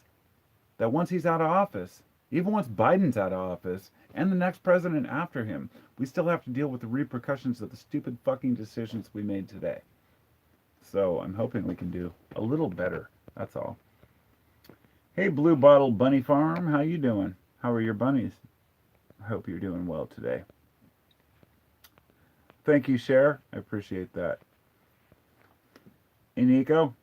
that once he's out of office, even once Biden's out of office, and the next president after him, we still have to deal with the repercussions of the stupid fucking decisions we made today. So I'm hoping we can do a little better. That's all. Hey, Blue Bottle Bunny Farm, how you doing? How are your bunnies? I hope you're doing well today. Thank you, Cher. I appreciate that. Hey, Nico?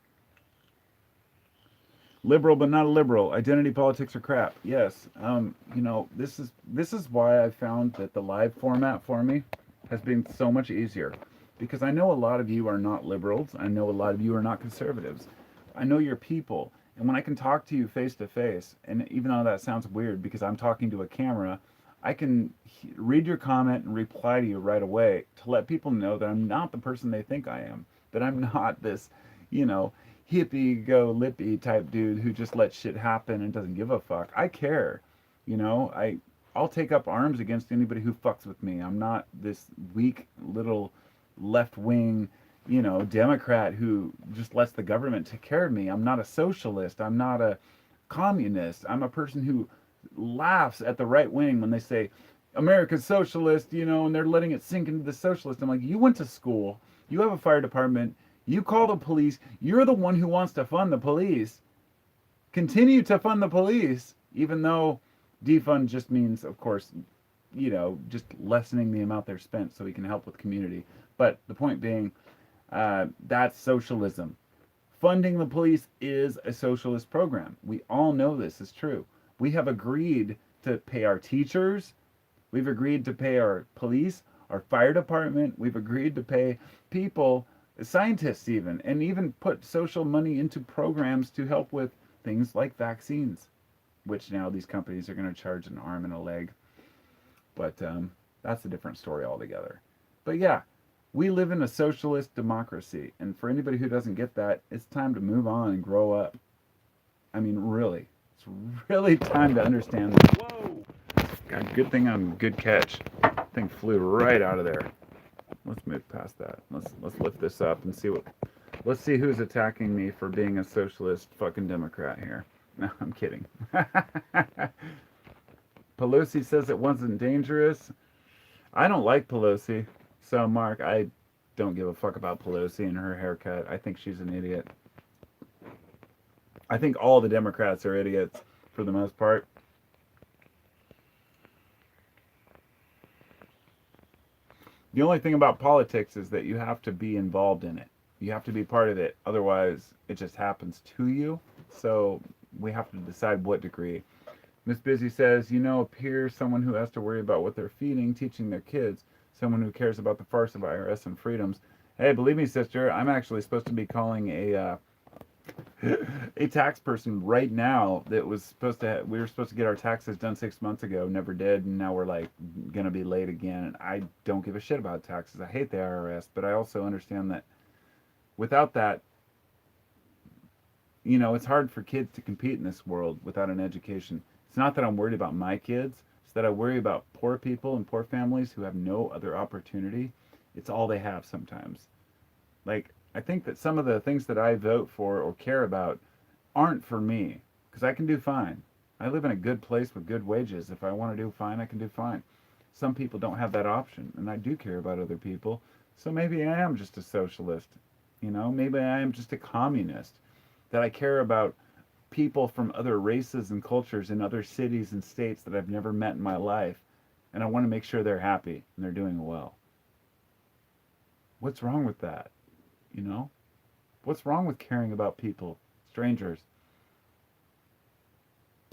Liberal but not a liberal. Identity politics are crap. Yes. This is why I found that the live format for me has been so much easier. Because I know a lot of you are not liberals. I know a lot of you are not conservatives. I know you're people. And when I can talk to you face to face, and even though that sounds weird because I'm talking to a camera, I can read your comment and reply to you right away to let people know that I'm not the person they think I am. That I'm not this, hippie go lippy type dude who just lets shit happen and doesn't give a fuck. I care. I'll take up arms against anybody who fucks with me. I'm not this weak little left wing, Democrat who just lets the government take care of me. I'm not a socialist. I'm not a communist. I'm a person who laughs at the right wing when they say America's socialist, and they're letting it sink into the socialist. I'm like, you went to school. You have a fire department. You call the police. You're the one who wants to fund the police. Continue to fund the police, even though defund just means, of course, just lessening the amount they're spent so we can help with community. But the point being, that's socialism. Funding the police is a socialist program. We all know this is true. We have agreed to pay our teachers. We've agreed to pay our police, our fire department. We've agreed to pay people, scientists even, and even put social money into programs to help with things like vaccines, which now these companies are going to charge an arm and a leg. But that's a different story altogether. But yeah, we live in a socialist democracy. And for anybody who doesn't get that, it's time to move on and grow up. I mean, really. It's really time to understand. Whoa! God, good thing I'm good catch. Thing flew right out of there. Let's move past that. Let's lift this up and see let's see who's attacking me for being a socialist fucking Democrat here. No, I'm kidding. Pelosi says it wasn't dangerous. I don't like Pelosi. So, Mark, I don't give a fuck about Pelosi and her haircut. I think she's an idiot. I think all the Democrats are idiots for the most part. The only thing about politics is that you have to be involved in it. You have to be part of it. Otherwise, it just happens to you. So we have to decide what degree. Miss Busy says, appears someone who has to worry about what they're feeding, teaching their kids, someone who cares about the farce of IRS and freedoms. Hey, believe me, sister, I'm actually supposed to be calling a tax person right now that was we were supposed to get our taxes done 6 months ago, never did, and now we're gonna be late again. And I don't give a shit about taxes. I hate the IRS, but I also understand that without that, it's hard for kids to compete in this world without an education. It's not that I'm worried about my kids. It's that I worry about poor people and poor families who have no other opportunity. It's all they have sometimes. I think that some of the things that I vote for or care about aren't for me, because I can do fine. I live in a good place with good wages. If I want to do fine, I can do fine. Some people don't have that option, and I do care about other people. So maybe I am just a socialist. Maybe I am just a communist. That I care about people from other races and cultures in other cities and states that I've never met in my life. And I want to make sure they're happy and they're doing well. What's wrong with that? You know? What's wrong with caring about people, strangers?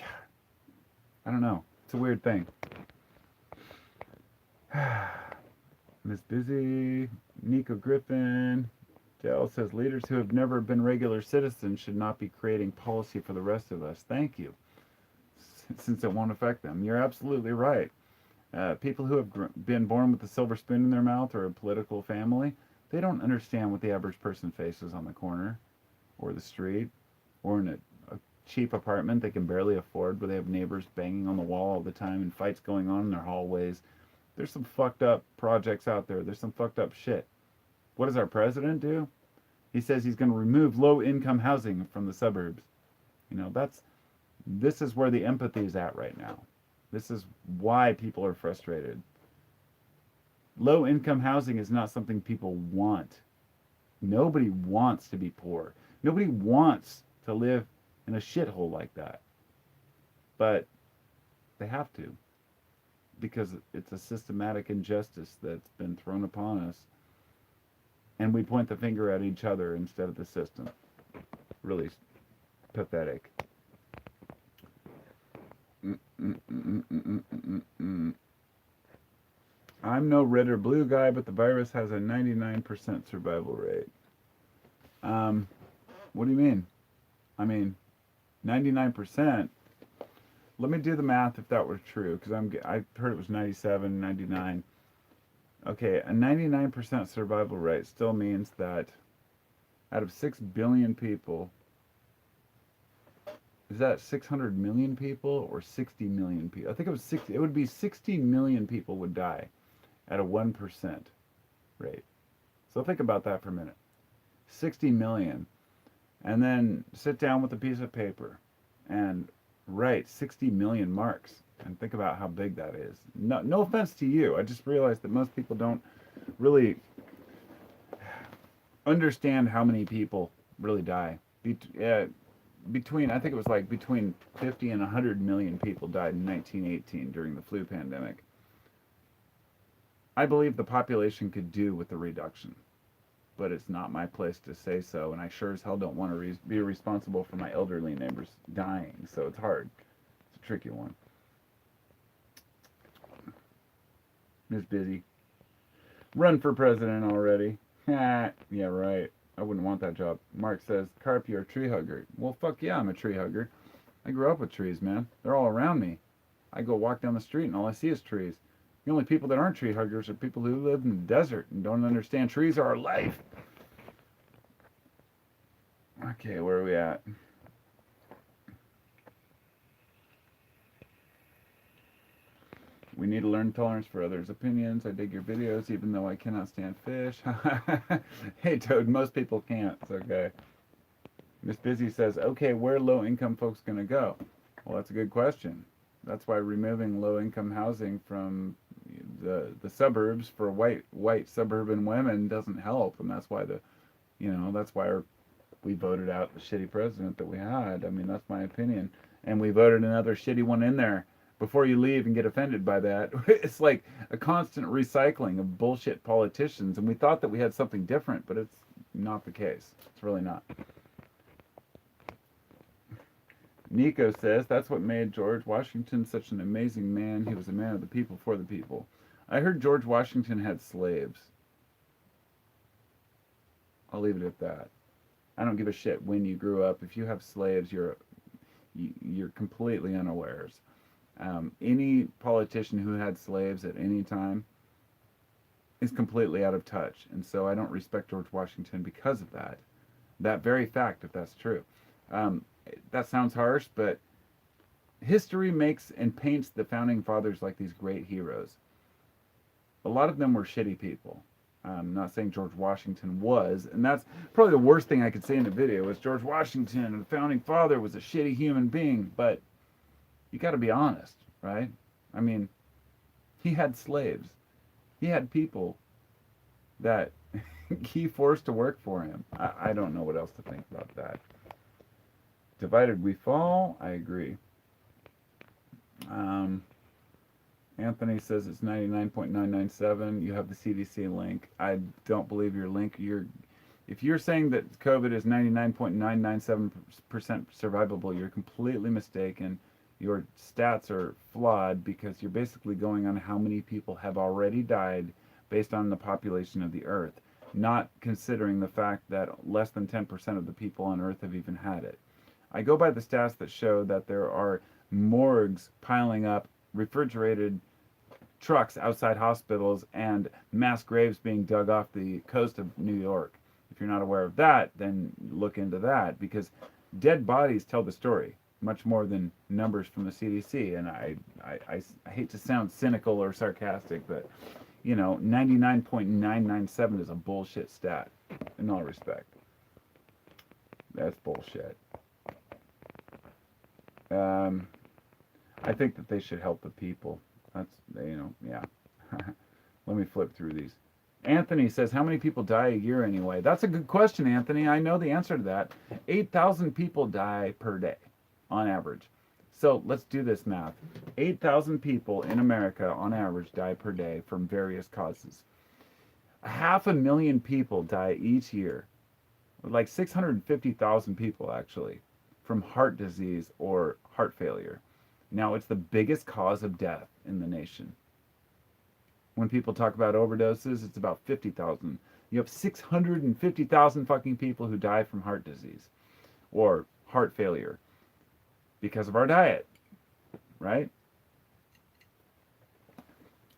I don't know. It's a weird thing. Miss Busy, Nico Griffin, Dale says leaders who have never been regular citizens should not be creating policy for the rest of us. Thank you. Since it won't affect them. You're absolutely right. People who have been born with a silver spoon in their mouth or a political family, they don't understand what the average person faces on the corner or the street or in a cheap apartment they can barely afford where they have neighbors banging on the wall all the time and fights going on in their hallways. There's some fucked up projects out there. There's some fucked up shit. What does our president do? He says he's going to remove low-income housing from the suburbs. This is where the empathy is at right now. This is why people are frustrated. Low-income housing is not something people want. Nobody wants to be poor. Nobody wants to live in a shithole like that. But they have to. Because it's a systematic injustice that's been thrown upon us. And we point the finger at each other instead of the system. Really pathetic. I'm no red or blue guy, but the virus has a 99% survival rate. What do you mean? I mean, 99%. Let me do the math if that were true, because I heard it was 97, 99. Okay, a 99% survival rate still means that out of 6 billion people, is that 600 million people or 60 million people? I think it was 60. It would be 60 million people would die at a 1% rate. So think about that for a minute. 60 million. And then sit down with a piece of paper and write 60 million marks. And think about how big that is. No offense to you. I just realized that most people don't really understand how many people really die. I think it was like between 50 and 100 million people died in 1918 during the flu pandemic. I believe the population could do with a reduction, but it's not my place to say so, and I sure as hell don't want to be responsible for my elderly neighbors dying, so it's hard. It's a tricky one. Miss Busy. Run for president already. Yeah, right. I wouldn't want that job. Mark says, Carp, you're a tree hugger. Well, fuck yeah, I'm a tree hugger. I grew up with trees, man. They're all around me. I go walk down the street and all I see is trees. The only people that aren't tree huggers are people who live in the desert and don't understand trees are our life. Okay, where are we at? We need to learn tolerance for others' opinions. I dig your videos, even though I cannot stand fish. Hey, Toad, most people can't. It's okay. Miss Busy says, okay, where are low-income folks going to go? Well, that's a good question. That's why removing low-income housing from the suburbs for white suburban women doesn't help, and that's why we voted out the shitty president that we had. I mean, that's my opinion. And we voted another shitty one in there. Before you leave and get offended by that, it's like a constant recycling of bullshit politicians, and we thought that we had something different, but it's not the case. It's really not. Nico says, that's what made George Washington such an amazing man. He was a man of the people for the people. I heard George Washington had slaves. I'll leave it at that. I don't give a shit when you grew up. If you have slaves, you're completely unawares. Any politician who had slaves at any time is completely out of touch. And so I don't respect George Washington because of that. That very fact, if that's true. That sounds harsh, but history makes and paints the founding fathers like these great heroes. A lot of them were shitty people. I'm not saying George Washington was, and that's probably the worst thing I could say in the video, was George Washington, the founding father, was a shitty human being, but You got to be honest, right? I mean, he had slaves. He had people that he forced to work for him. I don't know what else to think about that. Divided we fall. I agree. Um, Anthony says it's 99.997. You have the CDC link. I don't believe your link. If you're saying that COVID is 99.997% survivable, you're completely mistaken. Your stats are flawed because you're basically going on how many people have already died based on the population of the Earth, not considering the fact that less than 10% of the people on Earth have even had it. I go by the stats that show that there are morgues piling up, refrigerated trucks outside hospitals, and mass graves being dug off the coast of New York. If you're not aware of that, then look into that, because dead bodies tell the story much more than numbers from the CDC. And I hate to sound cynical or sarcastic, but 99.997 is a bullshit stat, in all respect. That's bullshit. I think that they should help the people. That's, yeah. Let me flip through these. Anthony says, how many people die a year anyway? That's a good question, Anthony. I know the answer to that. 8,000 people die per day on average. So let's do this math. 8,000 people in America on average die per day from various causes. 500,000 people die each year, like 650,000 people actually, from heart disease or heart failure. Now, it's the biggest cause of death in the nation. When people talk about overdoses, it's about 50,000. You have 650,000 fucking people who die from heart disease or heart failure because of our diet, right?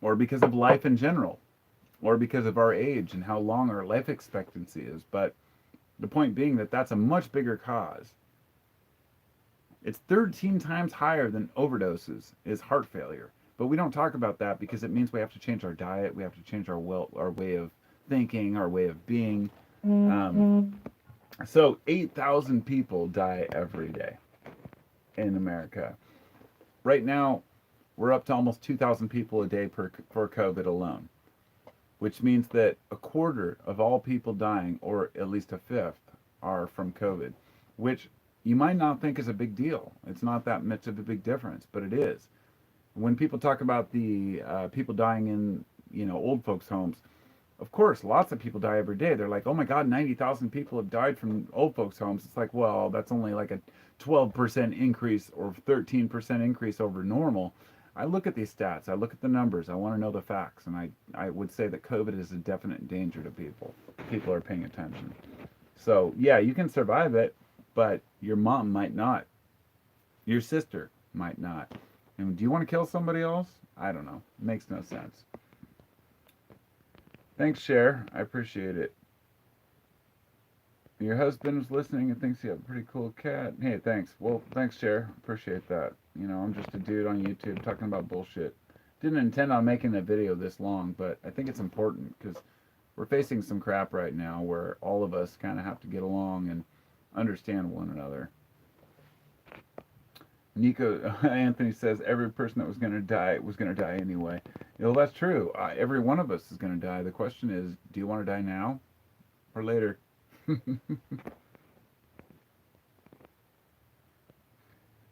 Or because of life in general, or because of our age and how long our life expectancy is. But the point being that that's a much bigger cause. It's 13 times higher than overdoses is heart failure. But we don't talk about that because it means we have to change our diet, we have to change our way of thinking, our way of being. So 8,000 people die every day in America. Right now, we're up to almost 2,000 people a day for COVID alone, which means that a quarter of all people dying, or at least a fifth, are from COVID, which you might not think is a big deal. It's not that much of a big difference, but it is. When people talk about the people dying in, old folks' homes, of course, lots of people die every day. They're like, oh my God, 90,000 people have died from old folks' homes. It's like, well, that's only like a 12% increase or 13% increase over normal. I look at these stats. I look at the numbers. I want to know the facts. And I would say that COVID is a definite danger to people. People are paying attention. So, yeah, you can survive it, but your mom might not. Your sister might not. And do you want to kill somebody else? I don't know. It makes no sense. Thanks, Cher. I appreciate it. Your husband is listening and thinks you have a pretty cool cat. Hey, thanks. Well, thanks, Cher. Appreciate that. I'm just a dude on YouTube talking about bullshit. Didn't intend on making the video this long, but I think it's important because we're facing some crap right now where all of us kind of have to get along and understand one another. Nico Anthony says every person that was going to die was going to die anyway. That's true. Every one of us is going to die. The question is, do you want to die now or later?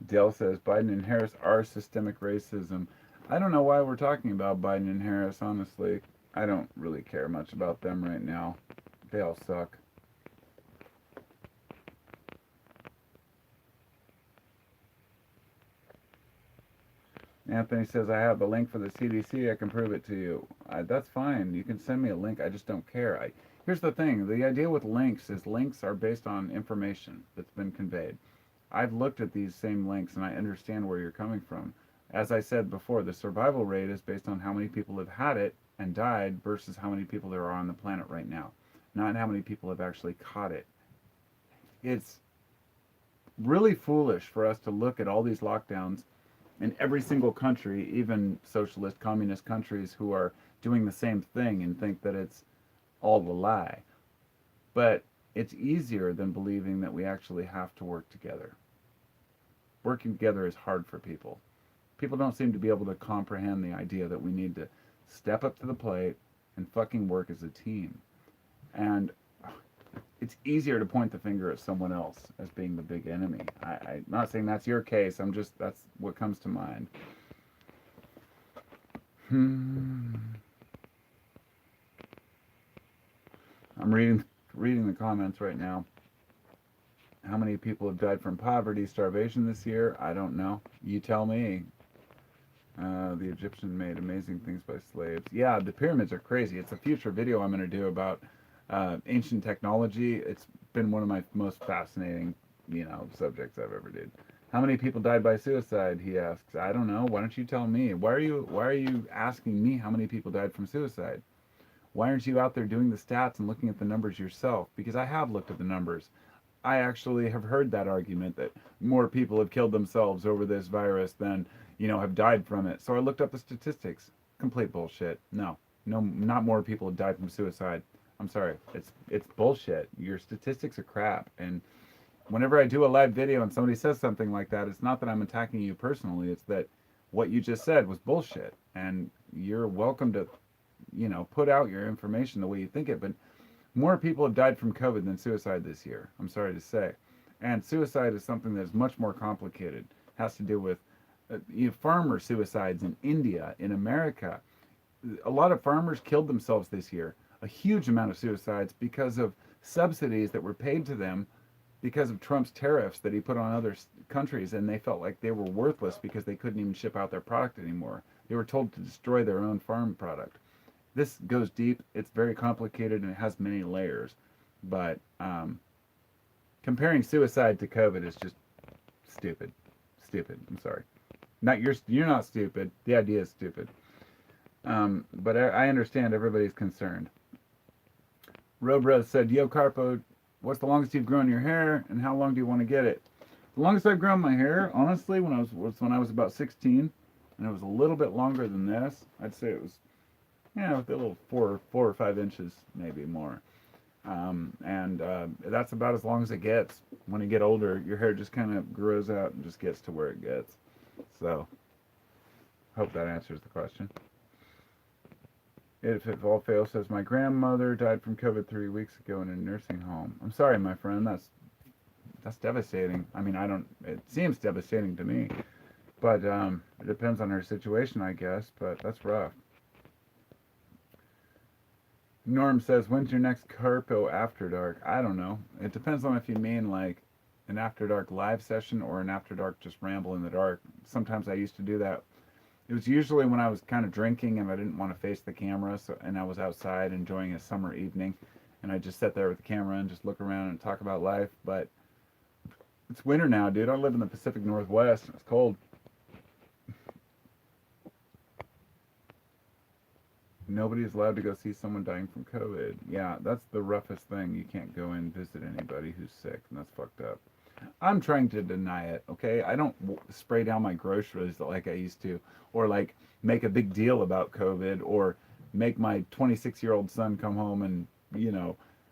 Dale says Biden and Harris are systemic racism. I don't know why we're talking about Biden and Harris, honestly. I don't really care much about them right now. They all suck. Anthony says, I have the link for the CDC. I can prove it to you. That's fine. You can send me a link. I just don't care. Here's the thing. The idea with links is links are based on information that's been conveyed. I've looked at these same links and I understand where you're coming from. As I said before, the survival rate is based on how many people have had it and died versus how many people there are on the planet right now, not how many people have actually caught it. It's really foolish for us to look at all these lockdowns in every single country, even socialist, communist countries who are doing the same thing and think that it's all a lie. But it's easier than believing that we actually have to work together. Working together is hard for people. People don't seem to be able to comprehend the idea that we need to step up to the plate and fucking work as a team. And it's easier to point the finger at someone else as being the big enemy. I'm not saying that's your case. That's what comes to mind. I'm reading the comments right now. How many people have died from poverty, starvation this year? I don't know. You tell me. The Egyptian made amazing things by slaves. Yeah, the pyramids are crazy. It's a future video I'm going to do about ancient technology. It's been one of my most fascinating, subjects I've ever did. How many people died by suicide? He asks. I don't know. Why don't you tell me? Why are you asking me how many people died from suicide? Why aren't you out there doing the stats and looking at the numbers yourself? Because I have looked at the numbers. I actually have heard that argument that more people have killed themselves over this virus than, have died from it. So I looked up the statistics. Complete bullshit. No, not more people have died from suicide. I'm sorry. It's bullshit. Your statistics are crap. And whenever I do a live video and somebody says something like that, it's not that I'm attacking you personally. It's that what you just said was bullshit. And you're welcome to, put out your information the way you think it. But more people have died from COVID than suicide this year, I'm sorry to say. And suicide is something that is much more complicated. It has to do with farmer suicides in India, in America. A lot of farmers killed themselves this year. A huge amount of suicides because of subsidies that were paid to them because of Trump's tariffs that he put on other countries, and they felt like they were worthless because they couldn't even ship out their product anymore. They were told to destroy their own farm product. This goes deep. It's very complicated and it has many layers. But comparing suicide to COVID is just stupid. Stupid. I'm sorry. You're not stupid. The idea is stupid. But I understand everybody's concerned. Robros said, "Yo, Carpo, what's the longest you've grown your hair, and how long do you want to get it?" The longest I've grown my hair, honestly, was when I was about 16, and it was a little bit longer than this. I'd say it was, with a little 4 or 5 inches, maybe more. And that's about as long as it gets. When you get older, your hair just kind of grows out and just gets to where it gets. So, hope that answers the question. If it all fails, says, my grandmother died from COVID 3 weeks ago in a nursing home. I'm sorry, my friend. That's devastating. I mean, it seems devastating to me. But it depends on her situation, I guess. But that's rough. Norm says, when's your next Carpo After Dark? I don't know. It depends on if you mean like an After Dark live session or an After Dark just ramble in the dark. Sometimes I used to do that. It was usually when I was kind of drinking and I didn't want to face the camera, and I was outside enjoying a summer evening, and I just sat there with the camera and just look around and talk about life. But it's winter now, dude. I live in the Pacific Northwest. It's cold. Nobody's allowed to go see someone dying from COVID. Yeah, that's the roughest thing. You can't go and visit anybody who's sick, and that's fucked up. I'm trying to deny it, okay? I don't spray down my groceries like I used to, or like make a big deal about COVID, or make my 26-year-old son come home and,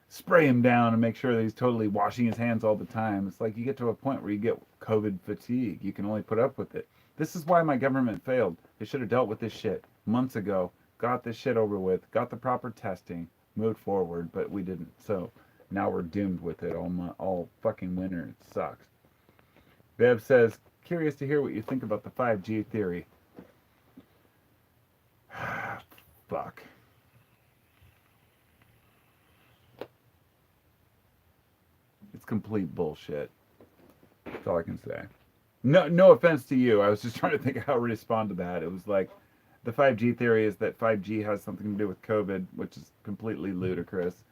spray him down and make sure that he's totally washing his hands all the time. It's like you get to a point where you get COVID fatigue. You can only put up with it. This is why my government failed. They should have dealt with this shit months ago, got this shit over with, got the proper testing, moved forward, but we didn't. So now we're doomed with it all fucking winter. It sucks. Bev says, curious to hear what you think about the 5G theory. Fuck. It's complete bullshit. That's all I can say. No offense to you. I was just trying to think of how to respond to that. It was like, the 5G theory is that 5G has something to do with COVID, which is completely ludicrous.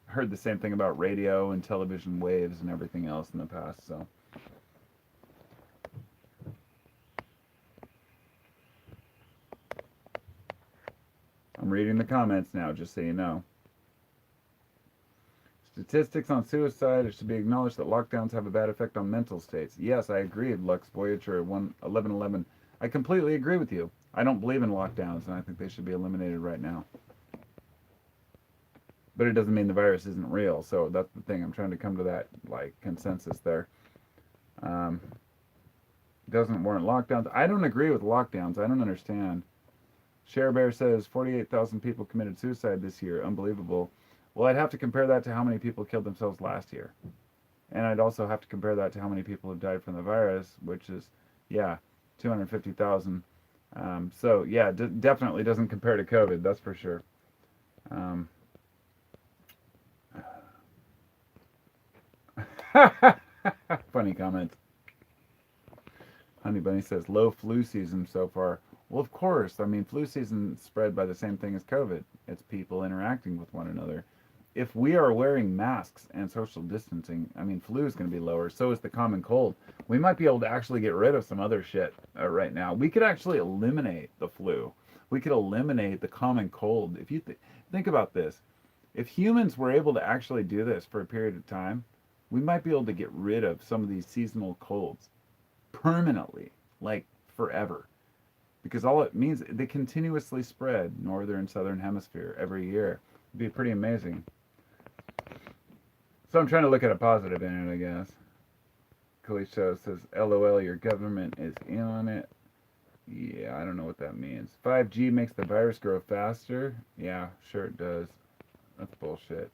Heard the same thing about radio and television waves and everything else in the past, so. I'm reading the comments now, just so you know. Statistics on suicide, it should be acknowledged that lockdowns have a bad effect on mental states. Yes, I agree, Lux Voyager 1111. I completely agree with you. I don't believe in lockdowns, and I think they should be eliminated right now. But it doesn't mean the virus isn't real, so that's the thing. I'm trying to come to that, consensus there. Doesn't warrant lockdowns. I don't agree with lockdowns. I don't understand. Share Bear says 48,000 people committed suicide this year. Unbelievable. Well, I'd have to compare that to how many people killed themselves last year. And I'd also have to compare that to how many people have died from the virus, which is, yeah, 250,000. So, yeah, definitely doesn't compare to COVID, that's for sure. Um, funny comment. Honey Bunny says low flu season so far. Well, of course. I mean, flu season spread by the same thing as COVID. It's people interacting with one another. If we are wearing masks and social distancing, I mean, flu is going to be lower. So is the common cold. We might be able to actually get rid of some other shit right now. We could actually eliminate the flu. We could eliminate the common cold. If you think about this, if humans were able to actually do this for a period of time, we might be able to get rid of some of these seasonal colds permanently, like forever. Because all it means, they continuously spread northern and southern hemisphere every year. It'd be pretty amazing. So I'm trying to look at a positive in it, I guess. Kalisha says, LOL, your government is in on it. Yeah, I don't know what that means. 5G makes the virus grow faster? Yeah, sure it does. That's bullshit.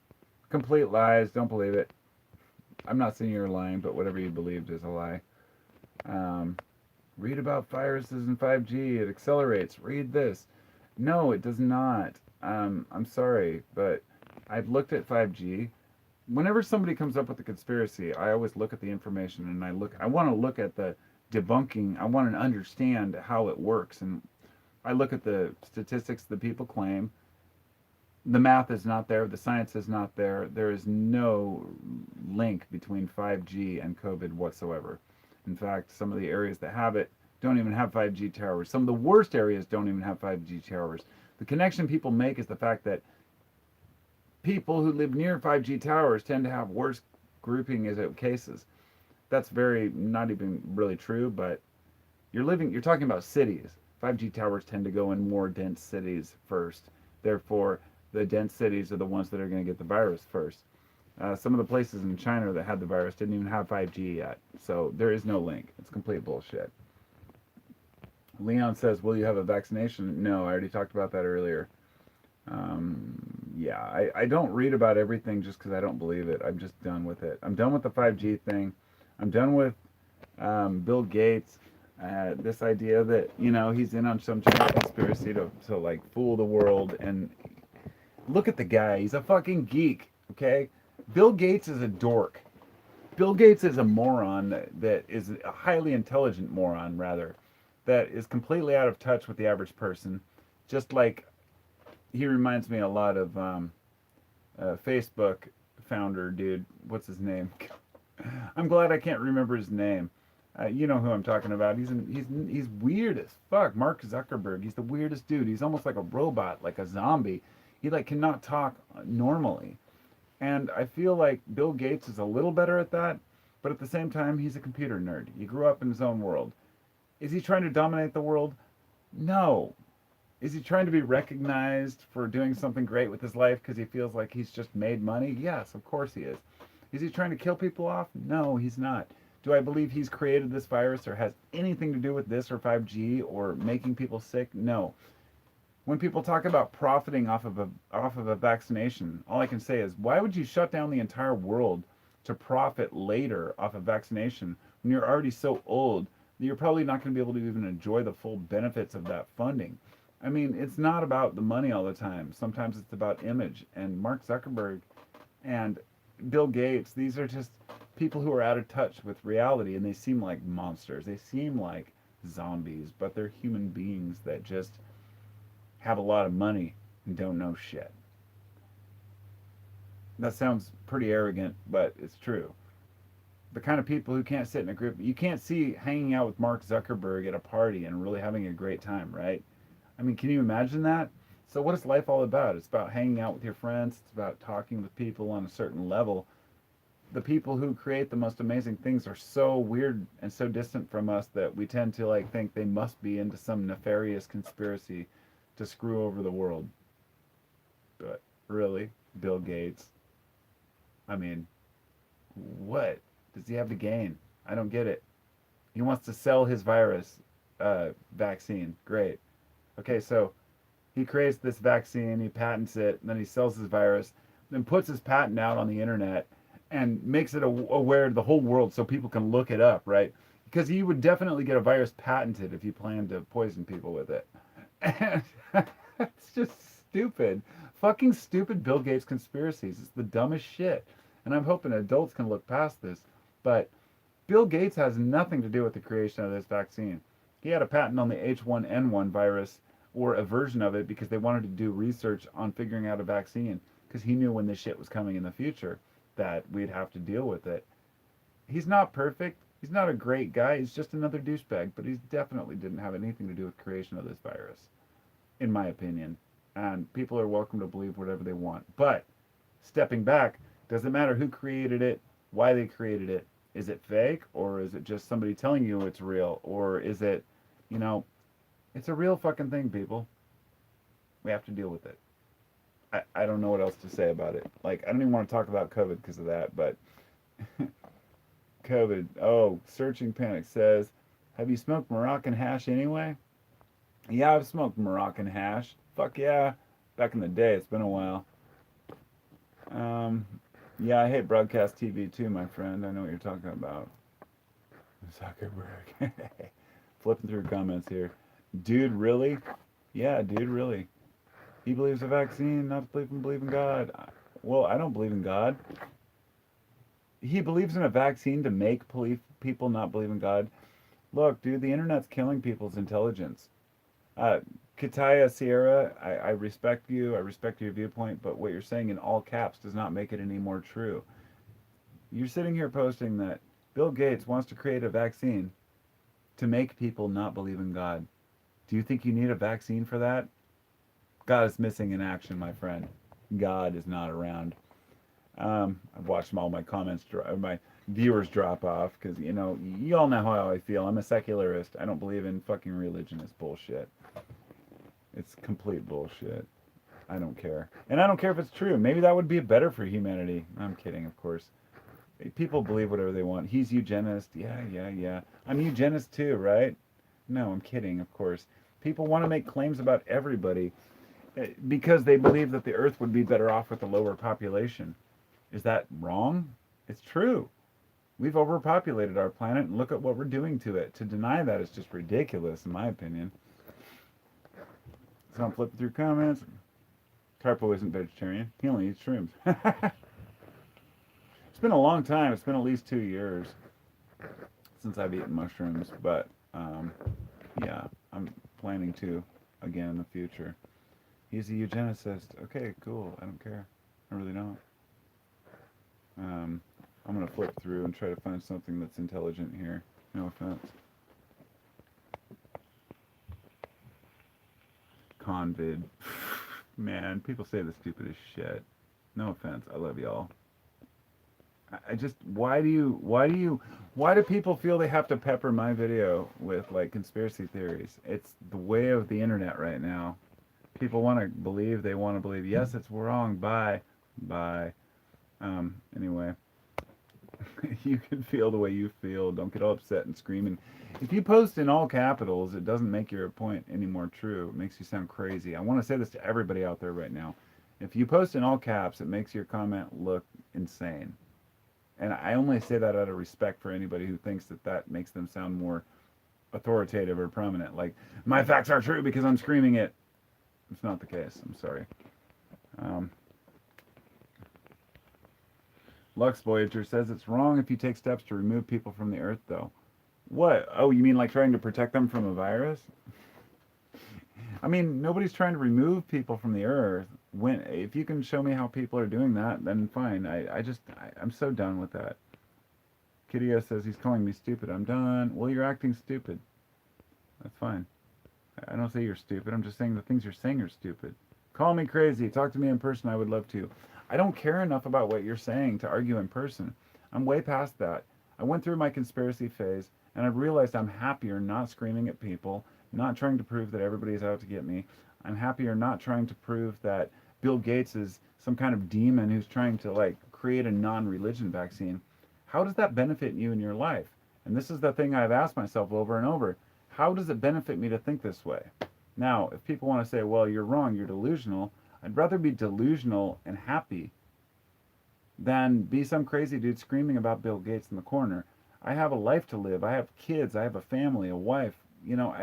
Complete lies. Don't believe it. I'm not saying you're lying, but whatever you believed is a lie. Read about viruses and 5G. It accelerates. Read this. No, it does not. I'm sorry, but I've looked at 5G. Whenever somebody comes up with a conspiracy, I always look at the information and I want to look at the debunking. I want to understand how it works. And I look at the statistics that people claim. The math is not there. The science is not there. There is no link between 5G and COVID whatsoever. In fact, some of the areas that have it don't even have 5G towers. Some of the worst areas don't even have 5G towers. The connection people make is the fact that people who live near 5G towers tend to have worse grouping as cases. That's very not even really true, but you're talking about cities. 5G towers tend to go in more dense cities first. Therefore, the dense cities are the ones that are going to get the virus first. Some of the places in China that had the virus didn't even have 5G yet. So there is no link. It's complete bullshit. Leon says, will you have a vaccination? No, I already talked about that earlier. Yeah, I don't read about everything just because I don't believe it. I'm just done with it. I'm done with the 5G thing. I'm done with Bill Gates. This idea that, he's in on some giant conspiracy to like fool the world. And look at the guy. He's a fucking geek, okay? Bill Gates is a dork. Bill Gates is a moron that is a highly intelligent moron, rather, that is completely out of touch with the average person. Just like he reminds me a lot of Facebook founder dude. What's his name? I'm glad I can't remember his name. You know who I'm talking about. He's weird as fuck. Mark Zuckerberg. He's the weirdest dude. He's almost like a robot, like a zombie. He like cannot talk normally. And I feel like Bill Gates is a little better at that, but at the same time, he's a computer nerd. He grew up in his own world. Is he trying to dominate the world? No. Is he trying to be recognized for doing something great with his life because he feels like he's just made money? Yes, of course he is. Is he trying to kill people off? No, he's not. Do I believe he's created this virus or has anything to do with this or 5G or making people sick? No. When people talk about profiting off of a vaccination, all I can say is, why would you shut down the entire world to profit later off a vaccination when you're already so old that you're probably not going to be able to even enjoy the full benefits of that funding? I mean, it's not about the money all the time. Sometimes it's about image. And Mark Zuckerberg and Bill Gates, these are just people who are out of touch with reality, and they seem like monsters. They seem like zombies, but they're human beings that just have a lot of money and don't know shit. That sounds pretty arrogant, but it's true. The kind of people who can't sit in a group, you can't see hanging out with Mark Zuckerberg at a party and really having a great time, right? I mean, can you imagine that? So what is life all about? It's about hanging out with your friends. It's about talking with people on a certain level. The people who create the most amazing things are so weird and so distant from us that we tend to like think they must be into some nefarious conspiracy to screw over the world. But really, Bill Gates, I mean, what does he have to gain? I don't get it. He wants to sell his virus vaccine. Great. Okay, so he creates this vaccine, he patents it, and then he sells his virus, then puts his patent out on the internet and makes it aware to the whole world so people can look it up, right? Because you would definitely get a virus patented if you planned to poison people with it. And it's just stupid. Fucking stupid Bill Gates conspiracies. It's the dumbest shit. And I'm hoping adults can look past this. But Bill Gates has nothing to do with the creation of this vaccine. He had a patent on the H1N1 virus or a version of it because they wanted to do research on figuring out a vaccine because he knew when this shit was coming in the future that we'd have to deal with it. He's not perfect. He's not a great guy. He's just another douchebag, but he definitely didn't have anything to do with the creation of this virus, in my opinion. And people are welcome to believe whatever they want. But stepping back, doesn't matter who created it, why they created it. Is it fake or is it just somebody telling you it's real? Or is it, you know, it's a real fucking thing, people. We have to deal with it. I don't know what else to say about it. Like, I don't even want to talk about COVID because of that, but COVID. Oh, Searching Panic says, have you smoked Moroccan hash anyway? Yeah, I've smoked Moroccan hash. Fuck yeah. Back in the day, it's been a while. Um, yeah, I hate broadcast TV too, my friend. I know what you're talking about. Zuckerberg. Flipping through comments here. Dude, really? Yeah, dude, really. He believes a vaccine, not to believe in God. Well, I don't believe in God. He believes in a vaccine to make people not believe in God. Look, dude, the internet's killing people's intelligence. Uh, Kataya Sierra, I respect you. I respect your viewpoint, but what you're saying in all caps does not make it any more true. You're sitting here posting that Bill Gates wants to create a vaccine to make people not believe in God. Do you think you need a vaccine for that? God is missing in action, my friend. God is not around. I've watched all my comments, my viewers drop off because, you know, you all know how I feel. I'm a secularist. I don't believe in fucking religion. It's bullshit. It's complete bullshit. I don't care. And I don't care if it's true. Maybe that would be better for humanity. I'm kidding, of course. People believe whatever they want. He's eugenist. Yeah. I'm eugenist too, right? No, I'm kidding, of course. People want to make claims about everybody because they believe that the earth would be better off with a lower population. Is that wrong? It's true. We've overpopulated our planet and look at what we're doing to it. To deny that is just ridiculous, in my opinion. So I'm flipping through comments. Carpo isn't vegetarian. He only eats shrooms. It's been a long time. It's been at least 2 years since I've eaten mushrooms. But, yeah, I'm planning to again in the future. He's a eugenicist. Okay, cool. I don't care. I really don't. I'm going to flip through and try to find something that's intelligent here. No offense. Convid. Man, people say the stupidest shit. No offense. I love y'all. I just, why do people feel they have to pepper my video with like conspiracy theories? It's the way of the internet right now. People want to believe, they want to believe, yes, it's wrong, bye. Anyway, you can feel the way you feel. Don't get all upset and screaming. If you post in all capitals, it doesn't make your point any more true. It makes you sound crazy. I want to say this to everybody out there right now. If you post in all caps, it makes your comment look insane. And I only say that out of respect for anybody who thinks that that makes them sound more authoritative or prominent. Like, my facts are true because I'm screaming it. It's not the case. I'm sorry. Lux Voyager says it's wrong if you take steps to remove people from the earth, though. What? Oh, you mean like trying to protect them from a virus? I mean, nobody's trying to remove people from the earth. If you can show me how people are doing that, then fine. I'm so done with that. Kidia says he's calling me stupid. I'm done. Well, you're acting stupid. That's fine. I don't say you're stupid. I'm just saying the things you're saying are stupid. Call me crazy. Talk to me in person. I would love to. I don't care enough about what you're saying to argue in person. I'm way past that. I went through my conspiracy phase, and I've realized I'm happier not screaming at people, not trying to prove that everybody's out to get me. I'm happier not trying to prove that Bill Gates is some kind of demon who's trying to, like, create a non-religion vaccine. How does that benefit you in your life? And this is the thing I've asked myself over and over. How does it benefit me to think this way? Now, if people want to say, well, you're wrong, you're delusional, I'd rather be delusional and happy than be some crazy dude screaming about Bill Gates in the corner. I have a life to live. I have kids. I have a family, a wife. You know,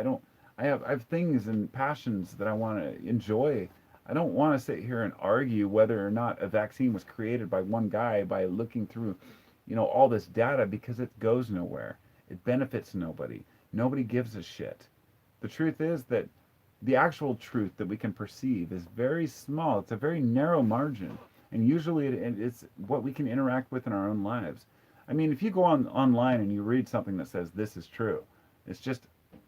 I have things and passions that I want to enjoy. I don't want to sit here and argue whether or not a vaccine was created by one guy by looking through, all this data, because it goes nowhere. It benefits nobody. Nobody gives a shit. The truth is that the actual truth that we can perceive is very small. It's a very narrow margin. And usually it's what we can interact with in our own lives. I mean, if you go online and you read something that says this is true, it's just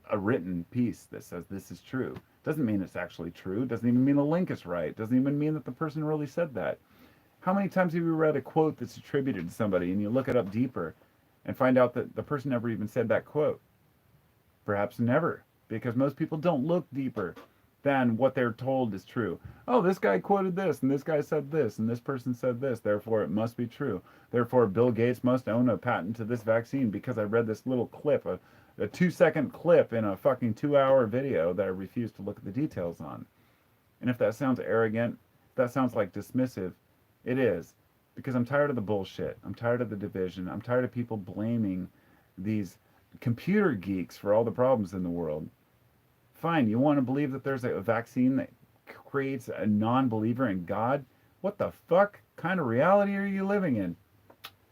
a written piece that says this is true. Doesn't mean it's actually true. Doesn't even mean the link is right. Doesn't even mean that the person really said that. How many times have you read a quote that's attributed to somebody and you look it up deeper and find out that the person never even said that quote? Perhaps never, because most people don't look deeper than what they're told is true. Oh, this guy quoted this, and this guy said this, and this person said this, therefore it must be true. Therefore, Bill Gates must own a patent to this vaccine because I read this little clip, a 2-second clip in a fucking 2-hour video that I refuse to look at the details on. And if that sounds arrogant, if that sounds like dismissive, it is. Because I'm tired of the bullshit. I'm tired of the division. I'm tired of people blaming these computer geeks for all the problems in the world. Fine, you want to believe that there's a vaccine that creates a non-believer in God? What the fuck kind of reality are you living in?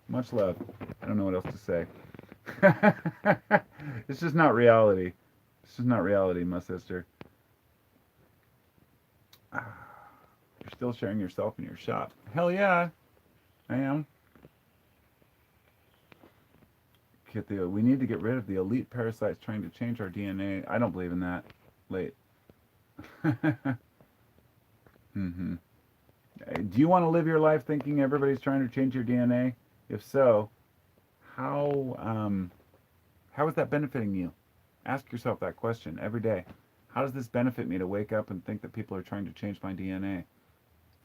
Much love. I don't know what else to say. It's just not reality. It's just not reality, my sister. You're still sharing yourself in your shop. Hell yeah, I am. We need to get rid of the elite parasites trying to change our DNA. I don't believe in that. Late. Mm-hmm. Do you want to live your life thinking everybody's trying to change your DNA? If so, how is that benefiting you? Ask yourself that question every day. How does this benefit me to wake up and think that people are trying to change my DNA?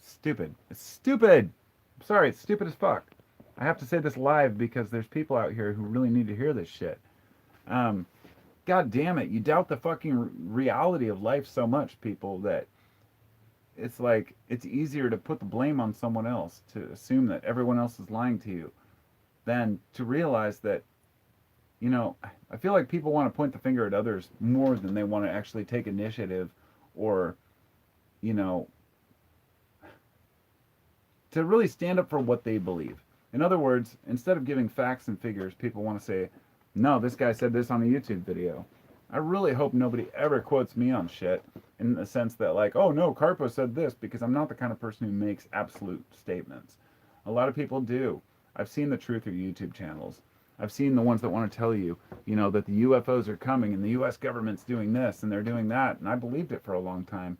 Stupid. It's stupid. I'm sorry, it's stupid as fuck. I have to say this live because there's people out here who really need to hear this shit. God damn it, you doubt the fucking reality of life so much, people, that it's like it's easier to put the blame on someone else, to assume that everyone else is lying to you, than to realize that, I feel like people want to point the finger at others more than they want to actually take initiative or, to really stand up for what they believe. In other words, instead of giving facts and figures, people want to say, no, this guy said this on a YouTube video. I really hope nobody ever quotes me on shit in the sense that, like, oh no, Carpo said this, because I'm not the kind of person who makes absolute statements. A lot of people do. I've seen the Truther YouTube channels. I've seen the ones that want to tell you, that the UFOs are coming and the US government's doing this and they're doing that, and I believed it for a long time.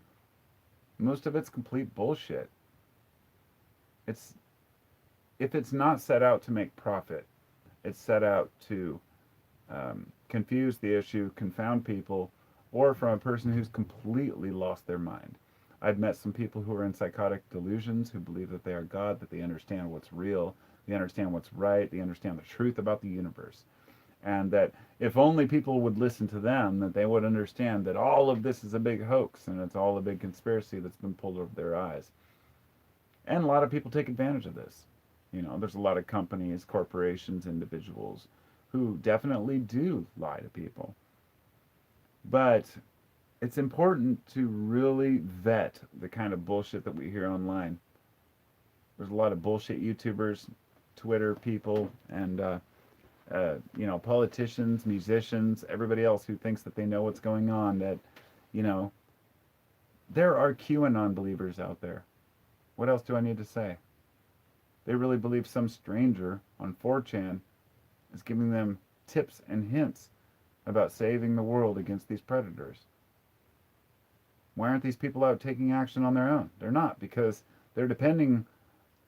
Most of it's complete bullshit. If it's not set out to make profit, it's set out to confuse the issue, confound people, or from a person who's completely lost their mind. I've met some people who are in psychotic delusions, who believe that they are God, that they understand what's real, they understand what's right, they understand the truth about the universe. And that if only people would listen to them, that they would understand that all of this is a big hoax and it's all a big conspiracy that's been pulled over their eyes. And a lot of people take advantage of this. There's a lot of companies, corporations, individuals who definitely do lie to people. But it's important to really vet the kind of bullshit that we hear online. There's a lot of bullshit YouTubers, Twitter people, and politicians, musicians, everybody else who thinks that they know what's going on, that, there are QAnon believers out there. What else do I need to say? They really believe some stranger on 4chan is giving them tips and hints about saving the world against these predators. Why aren't these people out taking action on their own? They're not, because they're depending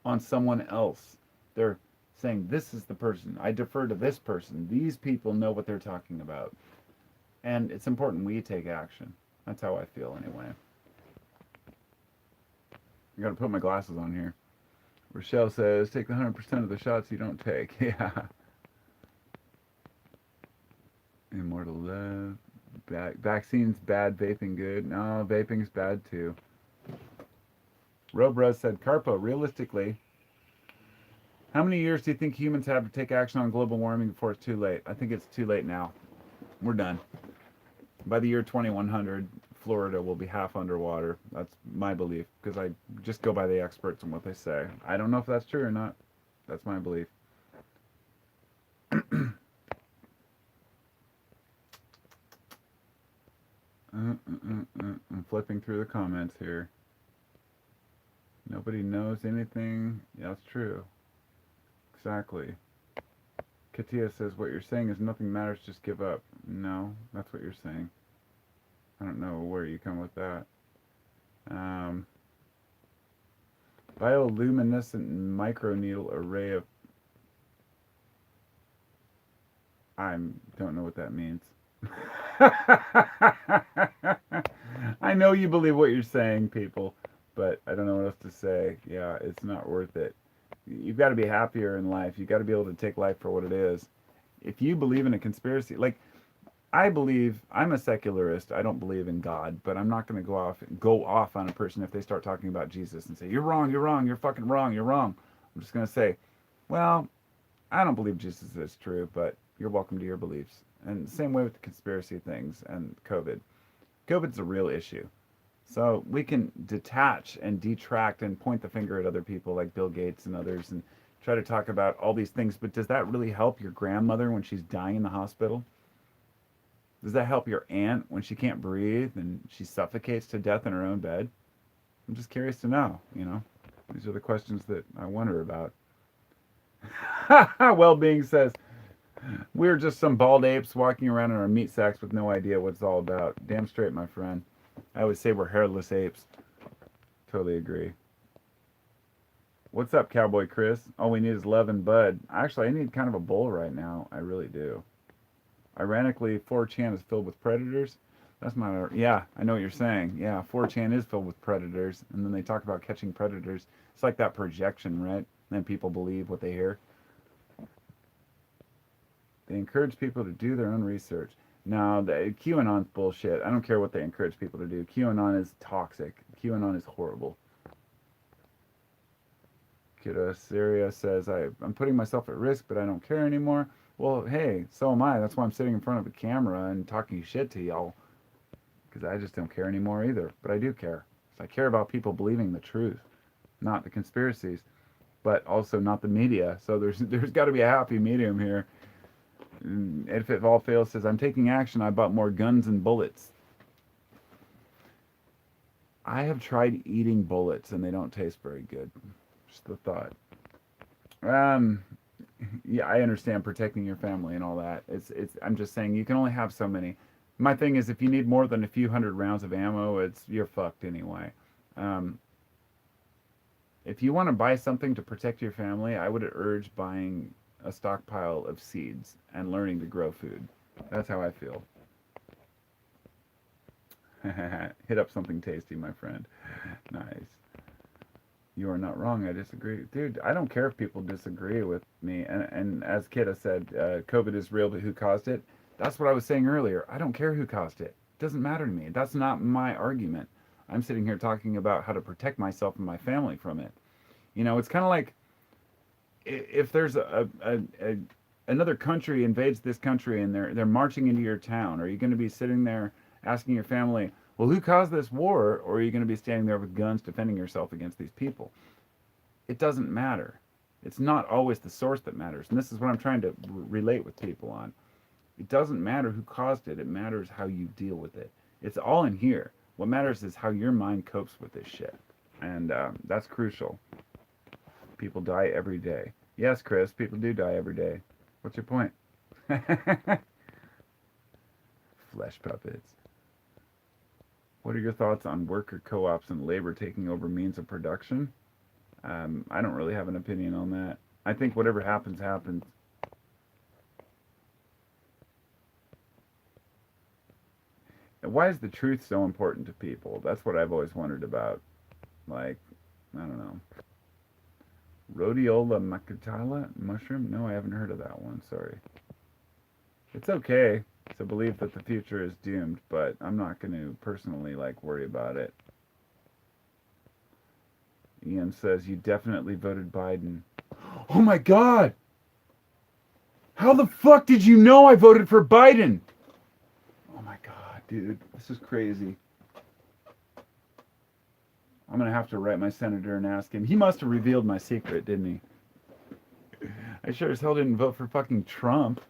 on someone else. They're saying, this is the person. I defer to this person. These people know what they're talking about. And it's important we take action. That's how I feel anyway. I gotta put my glasses on here. Rochelle says, take the 100% of the shots you don't take. Yeah. Immortal Love. Vaccines bad, vaping good. No, vaping's bad too. Robruz said, Carpo, realistically, how many years do you think humans have to take action on global warming before it's too late? I think it's too late now. We're done. By the year 2100, Florida will be half underwater. That's my belief because I just go by the experts and what they say. I don't know if that's true or not. That's my belief. I'm flipping through the comments here. Nobody knows anything. Yeah, that's true. Exactly. Katia says, what you're saying is nothing matters, just give up. No, that's what you're saying. I don't know where you come with that. Bioluminescent microneedle array of... I don't know what that means. I know you believe what you're saying, people, but I don't know what else to say. Yeah, it's not worth it. You've got to be happier in life. You've got to be able to take life for what it is. If you believe in a conspiracy, like I believe, I'm a secularist. I don't believe in God, but I'm not going to go off on a person if they start talking about Jesus and say, you're wrong, you're wrong, you're fucking wrong, you're wrong. I'm just going to say, well, I don't believe Jesus is true, but you're welcome to your beliefs. And the same way with the conspiracy things and COVID. COVID's a real issue. So we can detach and detract and point the finger at other people like Bill Gates and others and try to talk about all these things, but does that really help your grandmother when she's dying in the hospital? Does that help your aunt when she can't breathe and she suffocates to death in her own bed? I'm just curious to know, you know. These are the questions that I wonder about. Well-being says, we're just some bald apes walking around in our meat sacks with no idea what it's all about. Damn straight, my friend. I would say we're hairless apes. Totally agree. What's up, Cowboy Chris? All we need is love and bud. Actually, I need kind of a bowl right now. I really do. Ironically, 4chan is filled with predators. That's not a... Yeah, I know what you're saying. Yeah, 4chan is filled with predators. And then they talk about catching predators. It's like that projection, right? And then people believe what they hear. They encourage people to do their own research. No, the QAnon's bullshit. I don't care what they encourage people to do. QAnon is toxic. QAnon is horrible. Kiddo Syria says, I'm putting myself at risk, but I don't care anymore. Well, hey, so am I. That's why I'm sitting in front of a camera and talking shit to y'all. Because I just don't care anymore either. But I do care. I care about people believing the truth, not the conspiracies, but also not the media. So there's got to be a happy medium here. And if it all fails, says, I'm taking action. I bought more guns and bullets. I have tried eating bullets and they don't taste very good. Just the thought. Yeah, I understand protecting your family and all that. I'm just saying you can only have so many. My thing is, if you need more than a few hundred rounds of ammo, you're fucked anyway. Um, if you want to buy something to protect your family, I would urge buying a stockpile of seeds and learning to grow food. That's how I feel. Hit up something tasty, my friend. Nice. You are not wrong. I disagree. Dude, I don't care if people disagree with me. And as Kidda said, COVID is real, but who caused it? That's what I was saying earlier. I don't care who caused it. It doesn't matter to me. That's not my argument. I'm sitting here talking about how to protect myself and my family from it. You know, it's kind of like if there's another country invades this country and they're marching into your town, are you going to be sitting there asking your family, well, who caused this war? Or are you going to be standing there with guns defending yourself against these people? It doesn't matter. It's not always the source that matters. And this is what I'm trying to relate with people on. It doesn't matter who caused it. It matters how you deal with it. It's all in here. What matters is how your mind copes with this shit. And that's crucial. People die every day. Yes, Chris, people do die every day. What's your point? Flesh puppets. What are your thoughts on worker co-ops and labor taking over means of production? I don't really have an opinion on that. I think whatever happens, happens. Why is the truth so important to people? That's what I've always wondered about. Like, I don't know. Rhodiola macutata mushroom? No, I haven't heard of that one. Sorry. It's okay to believe that the future is doomed, but I'm not going to personally like worry about it. Ian says you definitely voted Biden. Oh my God! How the fuck did you know I voted for Biden? Oh my God, dude, this is crazy. I'm gonna have to write my senator and ask him. He must have revealed my secret, didn't he? I sure as hell didn't vote for fucking Trump.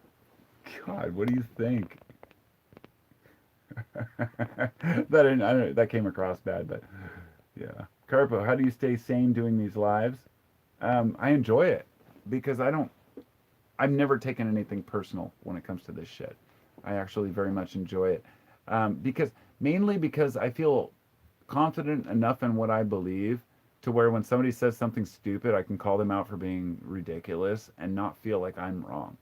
God, what do you think? That came across bad, but yeah. Carpo, how do you stay sane doing these lives? I enjoy it because I've never taken anything personal when it comes to this shit. I actually very much enjoy it. Mainly because I feel confident enough in what I believe to where when somebody says something stupid, I can call them out for being ridiculous and not feel like I'm wrong.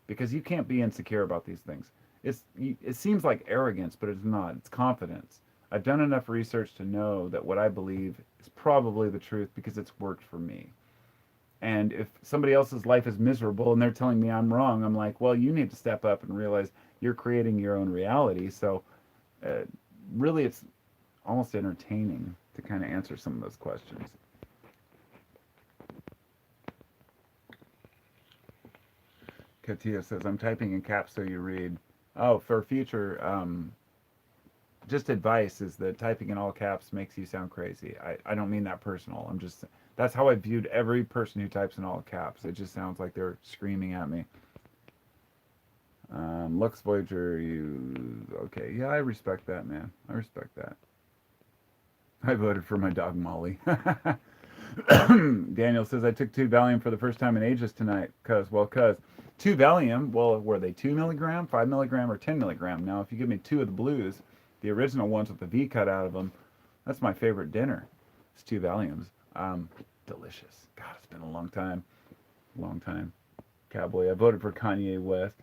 Because you can't be insecure about these things. It seems like arrogance, but it's not. It's confidence. I've done enough research to know that what I believe is probably the truth because it's worked for me. And if somebody else's life is miserable and they're telling me I'm wrong, I'm like, well, you need to step up and realize you're creating your own reality. So, uh, really, it's almost entertaining to kind of answer some of those questions. Katia says, I'm typing in caps so you read. Oh, for future, just advice is that typing in all caps makes you sound crazy. I don't mean that personal. That's how I viewed every person who types in all caps. It just sounds like they're screaming at me. Lux Voyager, okay. Yeah, I respect that, man. I respect that. I voted for my dog Molly. Daniel says, I took 2 Valium for the first time in ages tonight. Cause 2 Valium, well, were they 2 milligram, 5 milligram, or 10 milligram? Now, if you give me 2 of the blues, the original ones with the V cut out of them, that's my favorite dinner. It's 2 Valiums. Delicious. God, it's been a long time. Long time. Cowboy, I voted for Kanye West.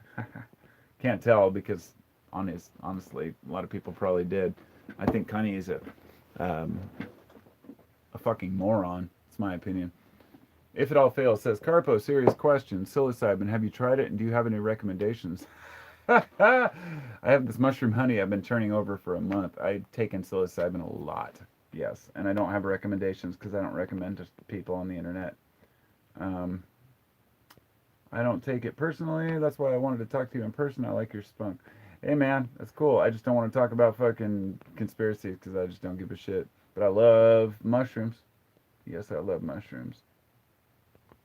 Can't tell because honestly, a lot of people probably did. I think Kanye is um, a fucking moron. It's my opinion. If it all fails, says Carpo, serious question. Psilocybin, have you tried it and do you have any recommendations? I have this mushroom honey I've been turning over for a month. I've taken psilocybin a lot, yes, and I don't have recommendations because I don't recommend to people on the internet. Um, I don't take it personally. That's why I wanted to talk to you in person. I like your spunk. Hey man, that's cool. I just don't want to talk about fucking conspiracies because I just don't give a shit. But I love mushrooms. Yes, I love mushrooms.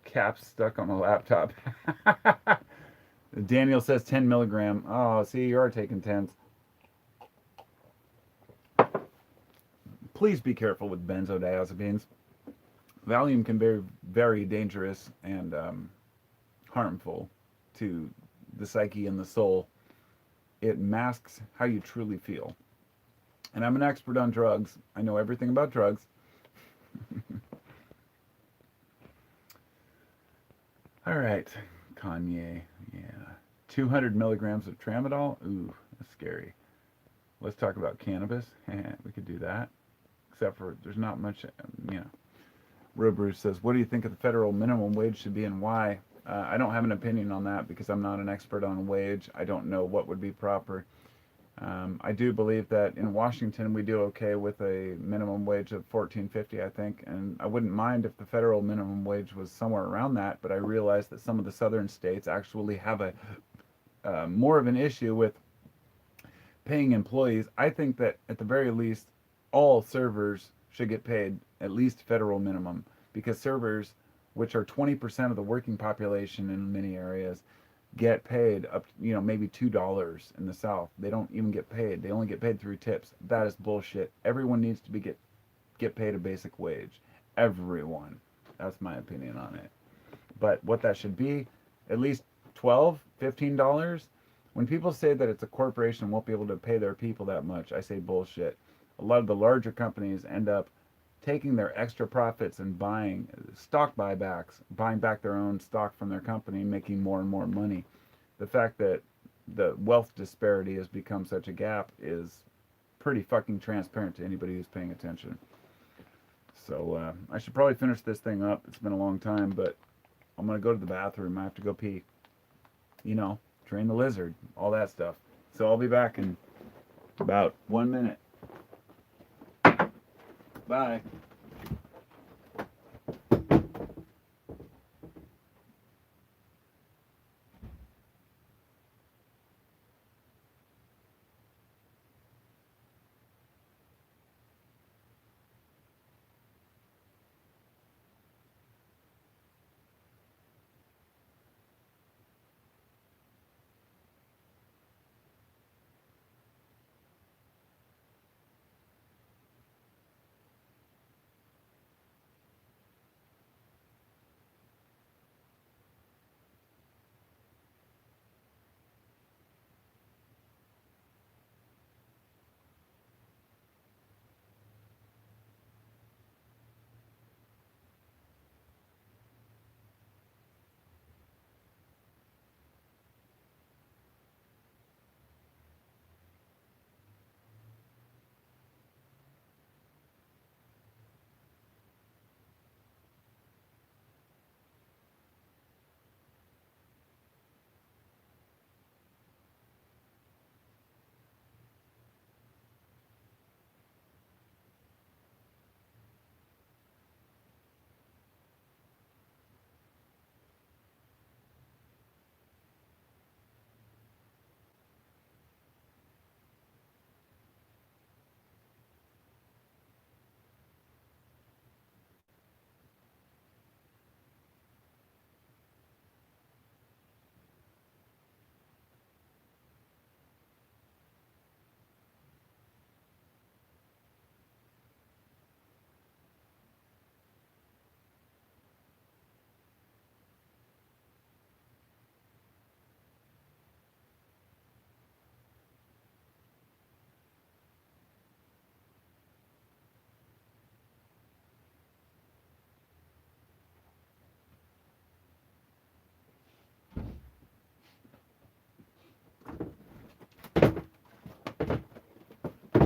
Caps stuck on the laptop. Daniel says 10 milligram. Oh, see, you are taking 10s. Please be careful with benzodiazepines. Valium can be very dangerous and harmful to the psyche and the soul. It masks how you truly feel. And I'm an expert on drugs. I know everything about drugs. All right, Kanye. Yeah. 200 milligrams of tramadol. Ooh, that's scary. Let's talk about cannabis. We could do that. Except for there's not much, you know. Rubru says, what do you think of the federal minimum wage should be and why? I don't have an opinion on that because I'm not an expert on wage. I don't know what would be proper. I do believe that in Washington we do okay with a minimum wage of $14.50, I think, and I wouldn't mind if the federal minimum wage was somewhere around that. But I realize that some of the southern states actually have a more of an issue with paying employees. I think that at the very least, all servers should get paid at least federal minimum because servers, which are 20% of the working population in many areas, get paid up, maybe $2 in the South. They don't even get paid. They only get paid through tips. That is bullshit. Everyone needs to get paid a basic wage. Everyone. That's my opinion on it. But what that should be, at least $12, $15. When people say that it's a corporation won't be able to pay their people that much, I say bullshit. A lot of the larger companies end up taking their extra profits and buying stock buybacks, buying back their own stock from their company, making more and more money. The fact that the wealth disparity has become such a gap is pretty fucking transparent to anybody who's paying attention. So I should probably finish this thing up. It's been a long time, but I'm going to go to the bathroom. I have to go pee. train the lizard, all that stuff. So I'll be back in about 1 minute. Bye.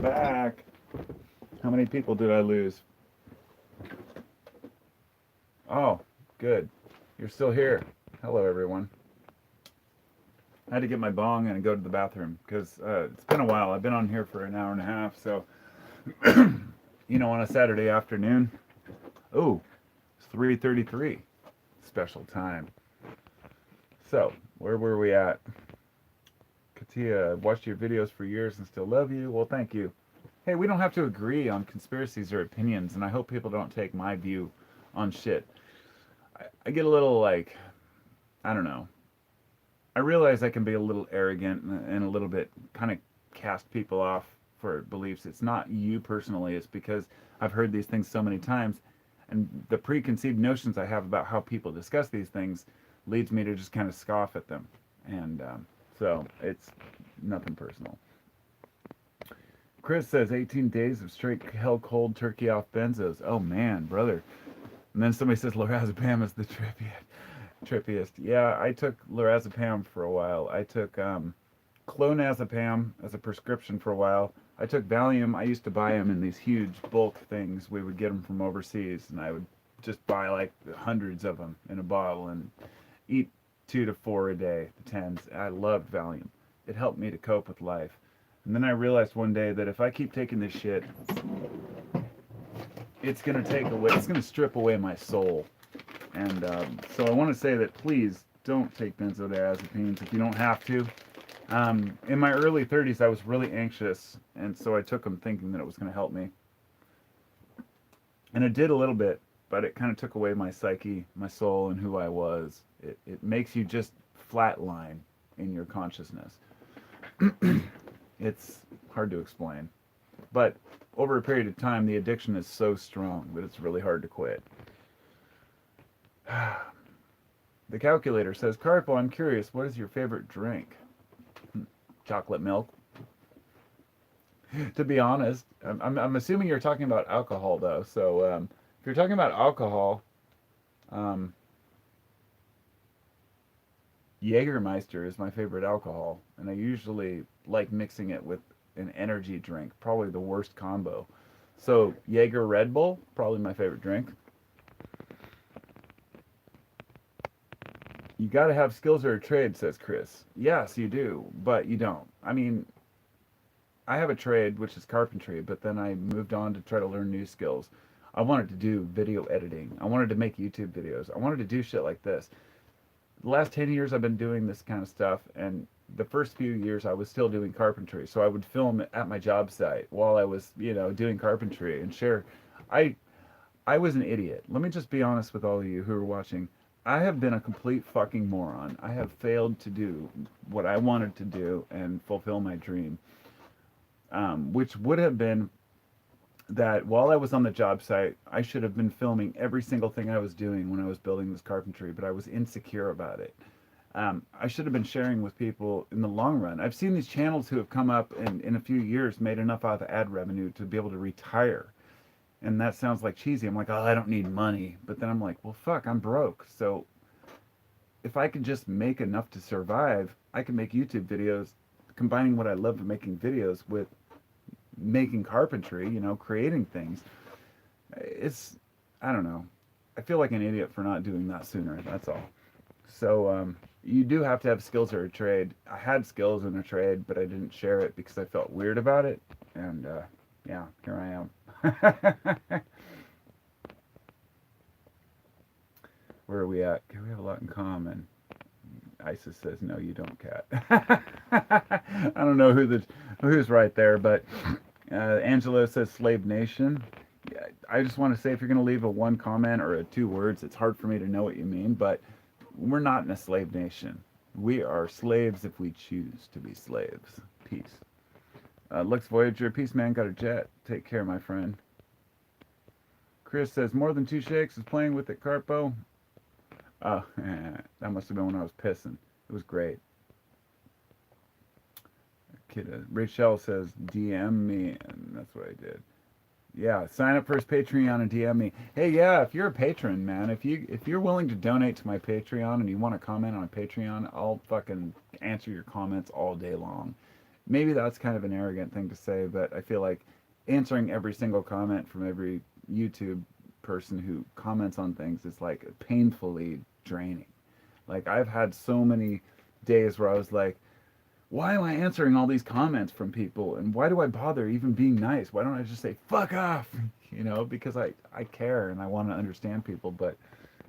Back. How many people did I lose? Oh, good. You're still here. Hello, everyone. I had to get my bong and go to the bathroom because it's been a while. I've been on here for an hour and a half. So, you know, on a Saturday afternoon. Oh, it's 3:33. Special time. So, where were we at? Katia, I've watched your videos for years and still love you. Well, thank you. Hey, we don't have to agree on conspiracies or opinions, and I hope people don't take my view on shit. I get a little like, I don't know. I realize I can be a little arrogant and a little bit kind of cast people off for beliefs. It's not you personally, it's because I've heard these things so many times, and the preconceived notions I have about how people discuss these things leads me to just kind of scoff at them. And so it's nothing personal. Chris says 18 days of straight hell cold turkey off benzos. Oh man, brother. And then somebody says lorazepam is the trippiest. Yeah, I took lorazepam for a while. I took clonazepam as a prescription for a while. I took Valium. I used to buy them in these huge bulk things. We would get them from overseas, and I would just buy like hundreds of them in a bottle and eat 2 to 4 a day, the 10s. I loved Valium. It helped me to cope with life. And then I realized one day that if I keep taking this shit, it's going to strip away my soul. And so I want to say that please don't take benzodiazepines if you don't have to. In my early 30s, I was really anxious, and so I took them thinking that it was going to help me. And it did a little bit, but it kind of took away my psyche, my soul, and who I was. It makes you just flatline in your consciousness. It's hard to explain. But over a period of time, the addiction is so strong that it's really hard to quit. The calculator says, Carpo, I'm curious, what is your favorite drink? Chocolate milk. To be honest, I'm assuming you're talking about alcohol, though. So if you're talking about alcohol, Jägermeister is my favorite alcohol, and I usually like mixing it with an energy drink, probably the worst combo. So Jaeger Red Bull, probably my favorite drink. You got to have skills or a trade, says Chris. Yes, you do, but you don't. I mean, I have a trade, which is carpentry, but then I moved on to try to learn new skills. I wanted to do video editing. I wanted to make YouTube videos. I wanted to do shit like this. The last 10 years I've been doing this kind of stuff, and the first few years I was still doing carpentry. So I would film at my job site while I was, doing carpentry and share. I I was an idiot. Let me just be honest with all of you who are watching. I have been a complete fucking moron. I have failed to do what I wanted to do and fulfill my dream, which would have been that while I was on the job site, I should have been filming every single thing I was doing when I was building this carpentry, but I was insecure about it. I should have been sharing with people in the long run. I've seen these channels who have come up and in a few years made enough out of ad revenue to be able to retire. And that sounds like cheesy. I'm like, oh, I don't need money. But then I'm like, well, fuck, I'm broke. So if I can just make enough to survive, I can make YouTube videos, combining what I love of making videos with making carpentry, creating things. It's, I don't know. I feel like an idiot for not doing that sooner. That's all. So you do have to have skills or a trade. I had skills in a trade, but I didn't share it because I felt weird about it. And yeah, here I am. Where are we at? We have a lot in common. Isis says, no, you don't, Cat. I don't know who's right there, but Angelo says Slave Nation. Yeah, I just want to say if you're going to leave a one comment or a two words, it's hard for me to know what you mean, but we're not in a slave nation. We are slaves if we choose to be slaves. Peace. Lux Voyager, peace man, got a jet. Take care, my friend. Chris says, more than two shakes is playing with it, Carpo. Oh, that must have been when I was pissing. It was great. Kid, Rachel says, DM me, and that's what I did. Yeah, sign up for his Patreon and DM me. Hey, yeah, if you're a patron, man, if you're willing to donate to my Patreon and you want to comment on Patreon, I'll fucking answer your comments all day long. Maybe that's kind of an arrogant thing to say, but I feel like answering every single comment from every YouTube person who comments on things is like painfully draining. Like I've had so many days where I was like, why am I answering all these comments from people? And why do I bother even being nice? Why don't I just say, fuck off? Because I care and I want to understand people. But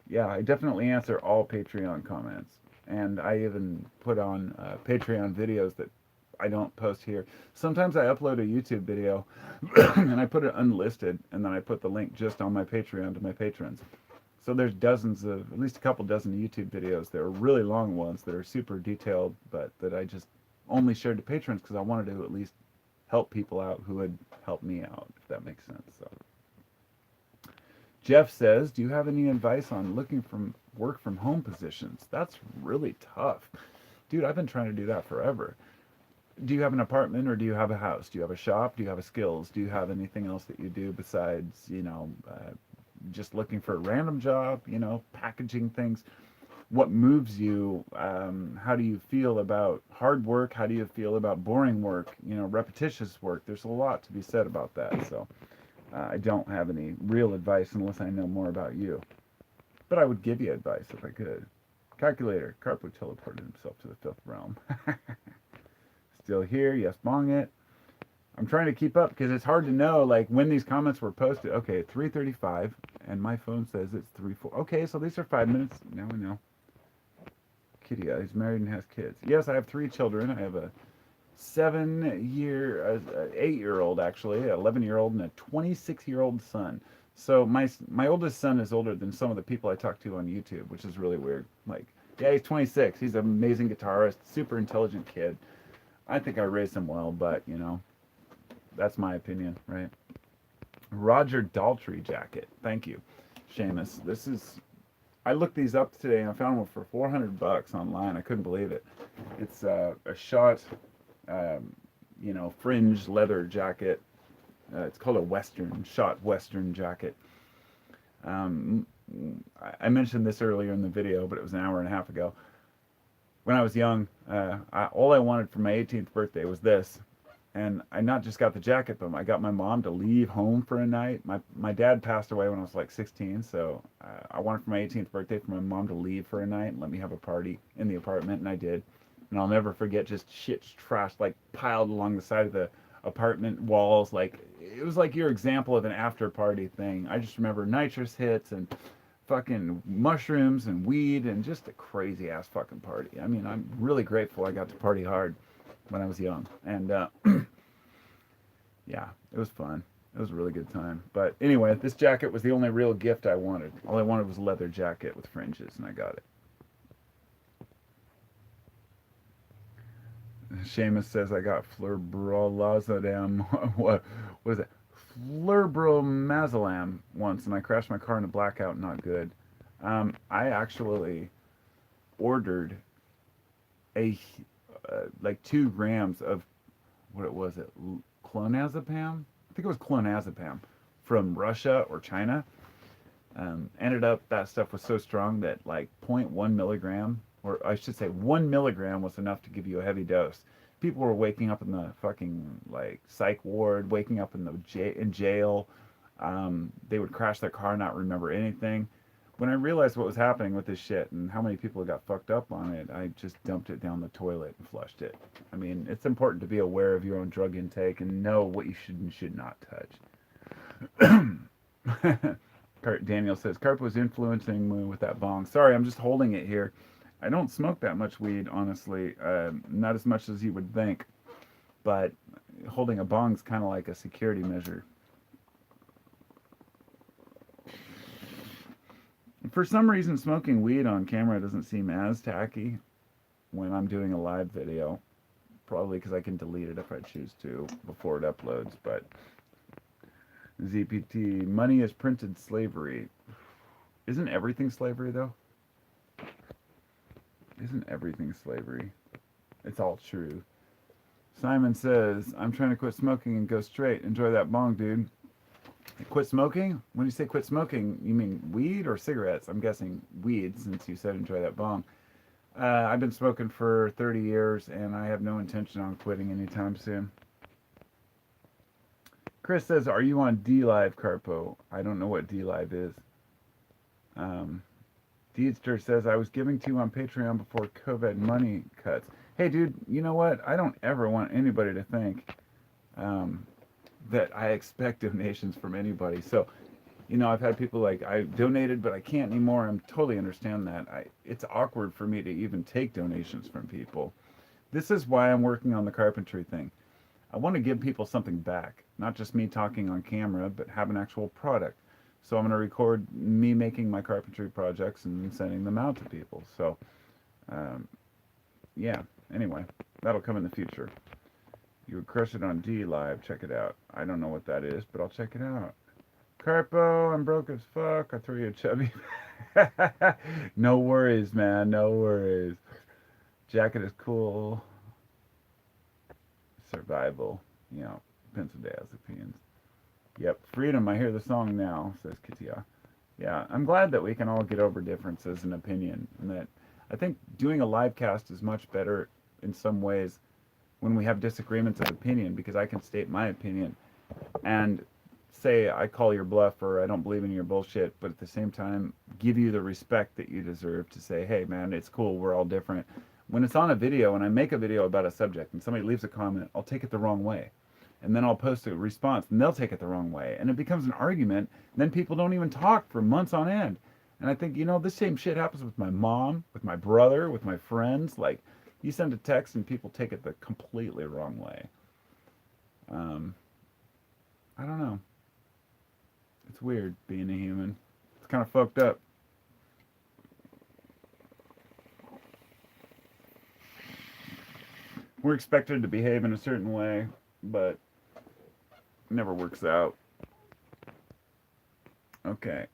yeah, I definitely answer all Patreon comments. And I even put on Patreon videos that I don't post here. Sometimes I upload a YouTube video and I put it unlisted and then I put the link just on my Patreon to my patrons. So there's at least a couple dozen YouTube videos. There are really long ones that are super detailed, but that I just only shared to patrons because I wanted to at least help people out who had helped me out, if that makes sense. So Jeff says, do you have any advice on looking for work from home positions? That's really tough. Dude, I've been trying to do that forever. Do you have an apartment or do you have a house? Do you have a shop? Do you have a skills? Do you have anything else that you do besides, just looking for a random job, packaging things? What moves you? How do you feel about hard work? How do you feel about boring work? Repetitious work. There's a lot to be said about that. So I don't have any real advice unless I know more about you. But I would give you advice if I could. Calculator. Carpo teleported himself to the fifth realm. Still here. Yes, bong it. I'm trying to keep up because it's hard to know like when these comments were posted. Okay, 3:35, and my phone says it's 3:04. Okay, so these are 5 minutes. Now we know. Kitty is married and has kids. Yes, I have 3 children. I have a 8-year-old actually, an 11-year-old, and a 26-year-old son. So my oldest son is older than some of the people I talk to on YouTube, which is really weird. Like, yeah, he's 26. He's an amazing guitarist, super intelligent kid. I think I raised him well, but that's my opinion, right? Roger Daltrey jacket. Thank you, Seamus. I looked these up today and I found one for $400 online. I couldn't believe it. It's a shot, fringe leather jacket. It's called a Western jacket. I mentioned this earlier in the video, but it was an hour and a half ago. When I was young, all I wanted for my 18th birthday was this. And I not just got the jacket, but I got my mom to leave home for a night. My dad passed away when I was like 16, so I wanted for my 18th birthday for my mom to leave for a night and let me have a party in the apartment, and I did. And I'll never forget just shit trash like piled along the side of the apartment walls. Like it was like your example of an after party thing. I just remember nitrous hits and fucking mushrooms and weed and just a crazy ass fucking party. I mean, I'm really grateful I got to party hard when I was young. And yeah, it was fun. It was a really good time. But anyway, this jacket was the only real gift I wanted. All I wanted was a leather jacket with fringes, and I got it. Seamus says I got flurbrolazodam. What was it? Flurbromazolam once, and I crashed my car in a blackout. Not good. I actually ordered a like 2 grams of what it was it clonazepam. I think it was clonazepam from Russia or China. Ended up that stuff was so strong that like zero point 0.1 milligram, or I should say 1 milligram, was enough to give you a heavy dose. People were waking up in the fucking like psych ward, waking up in in jail. They would crash their car, not remember anything. When I realized what was happening with this shit and how many people got fucked up on it, I just dumped it down the toilet and flushed it. I mean, it's important to be aware of your own drug intake and know what you should and should not touch. Daniel says, Carp was influencing me with that bong. Sorry, I'm just holding it here. I don't smoke that much weed, honestly. Not as much as you would think. But holding a bong is kind of like a security measure. For some reason, smoking weed on camera doesn't seem as tacky when I'm doing a live video. Probably because I can delete it if I choose to before it uploads. But ZPT, money is printed slavery. Isn't everything slavery, though? Isn't everything slavery? It's all true. Simon says, I'm trying to quit smoking and go straight. Enjoy that bong, dude. Quit smoking? When you say quit smoking, you mean weed or cigarettes? I'm guessing weed, since you said enjoy that bong. I've been smoking for 30 years, and I have no intention on quitting anytime soon. Chris says, are you on D-Live, Carpo? I don't know what D-Live is. Deedster says, I was giving to you on Patreon before COVID money cuts. Hey, dude, you know what? I don't ever want anybody to think that I expect donations from anybody. So, you know, I've had people like, I donated, but I can't anymore. I totally understand that. It's awkward for me to even take donations from people. This is why I'm working on the carpentry thing. I want to give people something back, not just me talking on camera, but have an actual product. So I'm going to record me making my carpentry projects and sending them out to people. So, yeah, anyway, that'll come in the future. You would crush it on D-Live. Check it out. I don't know what that is, but I'll check it out. Carpo, I'm broke as fuck. I threw you a chubby. No worries, man. No worries. Jacket is cool. Survival. You know, benzodiazepines. Yep, freedom. I hear the song now, says Katia. Yeah, I'm glad that we can all get over differences in opinion, and that I think doing a live cast is much better in some ways when we have disagreements of opinion, because I can state my opinion and say I call your bluff or I don't believe in your bullshit, but at the same time give you the respect that you deserve to say, hey man, it's cool, we're all different. When it's on a video and I make a video about a subject and somebody leaves a comment, I'll take it the wrong way. And then I'll post a response and they'll take it the wrong way. And it becomes an argument. And then people don't even talk for months on end. And I think, you know, this same shit happens with my mom, with my brother, with my friends. Like, you send a text and people take it the completely wrong way. I don't know. It's weird being a human. It's kind of fucked up. We're expected to behave in a certain way, but it never works out. Okay.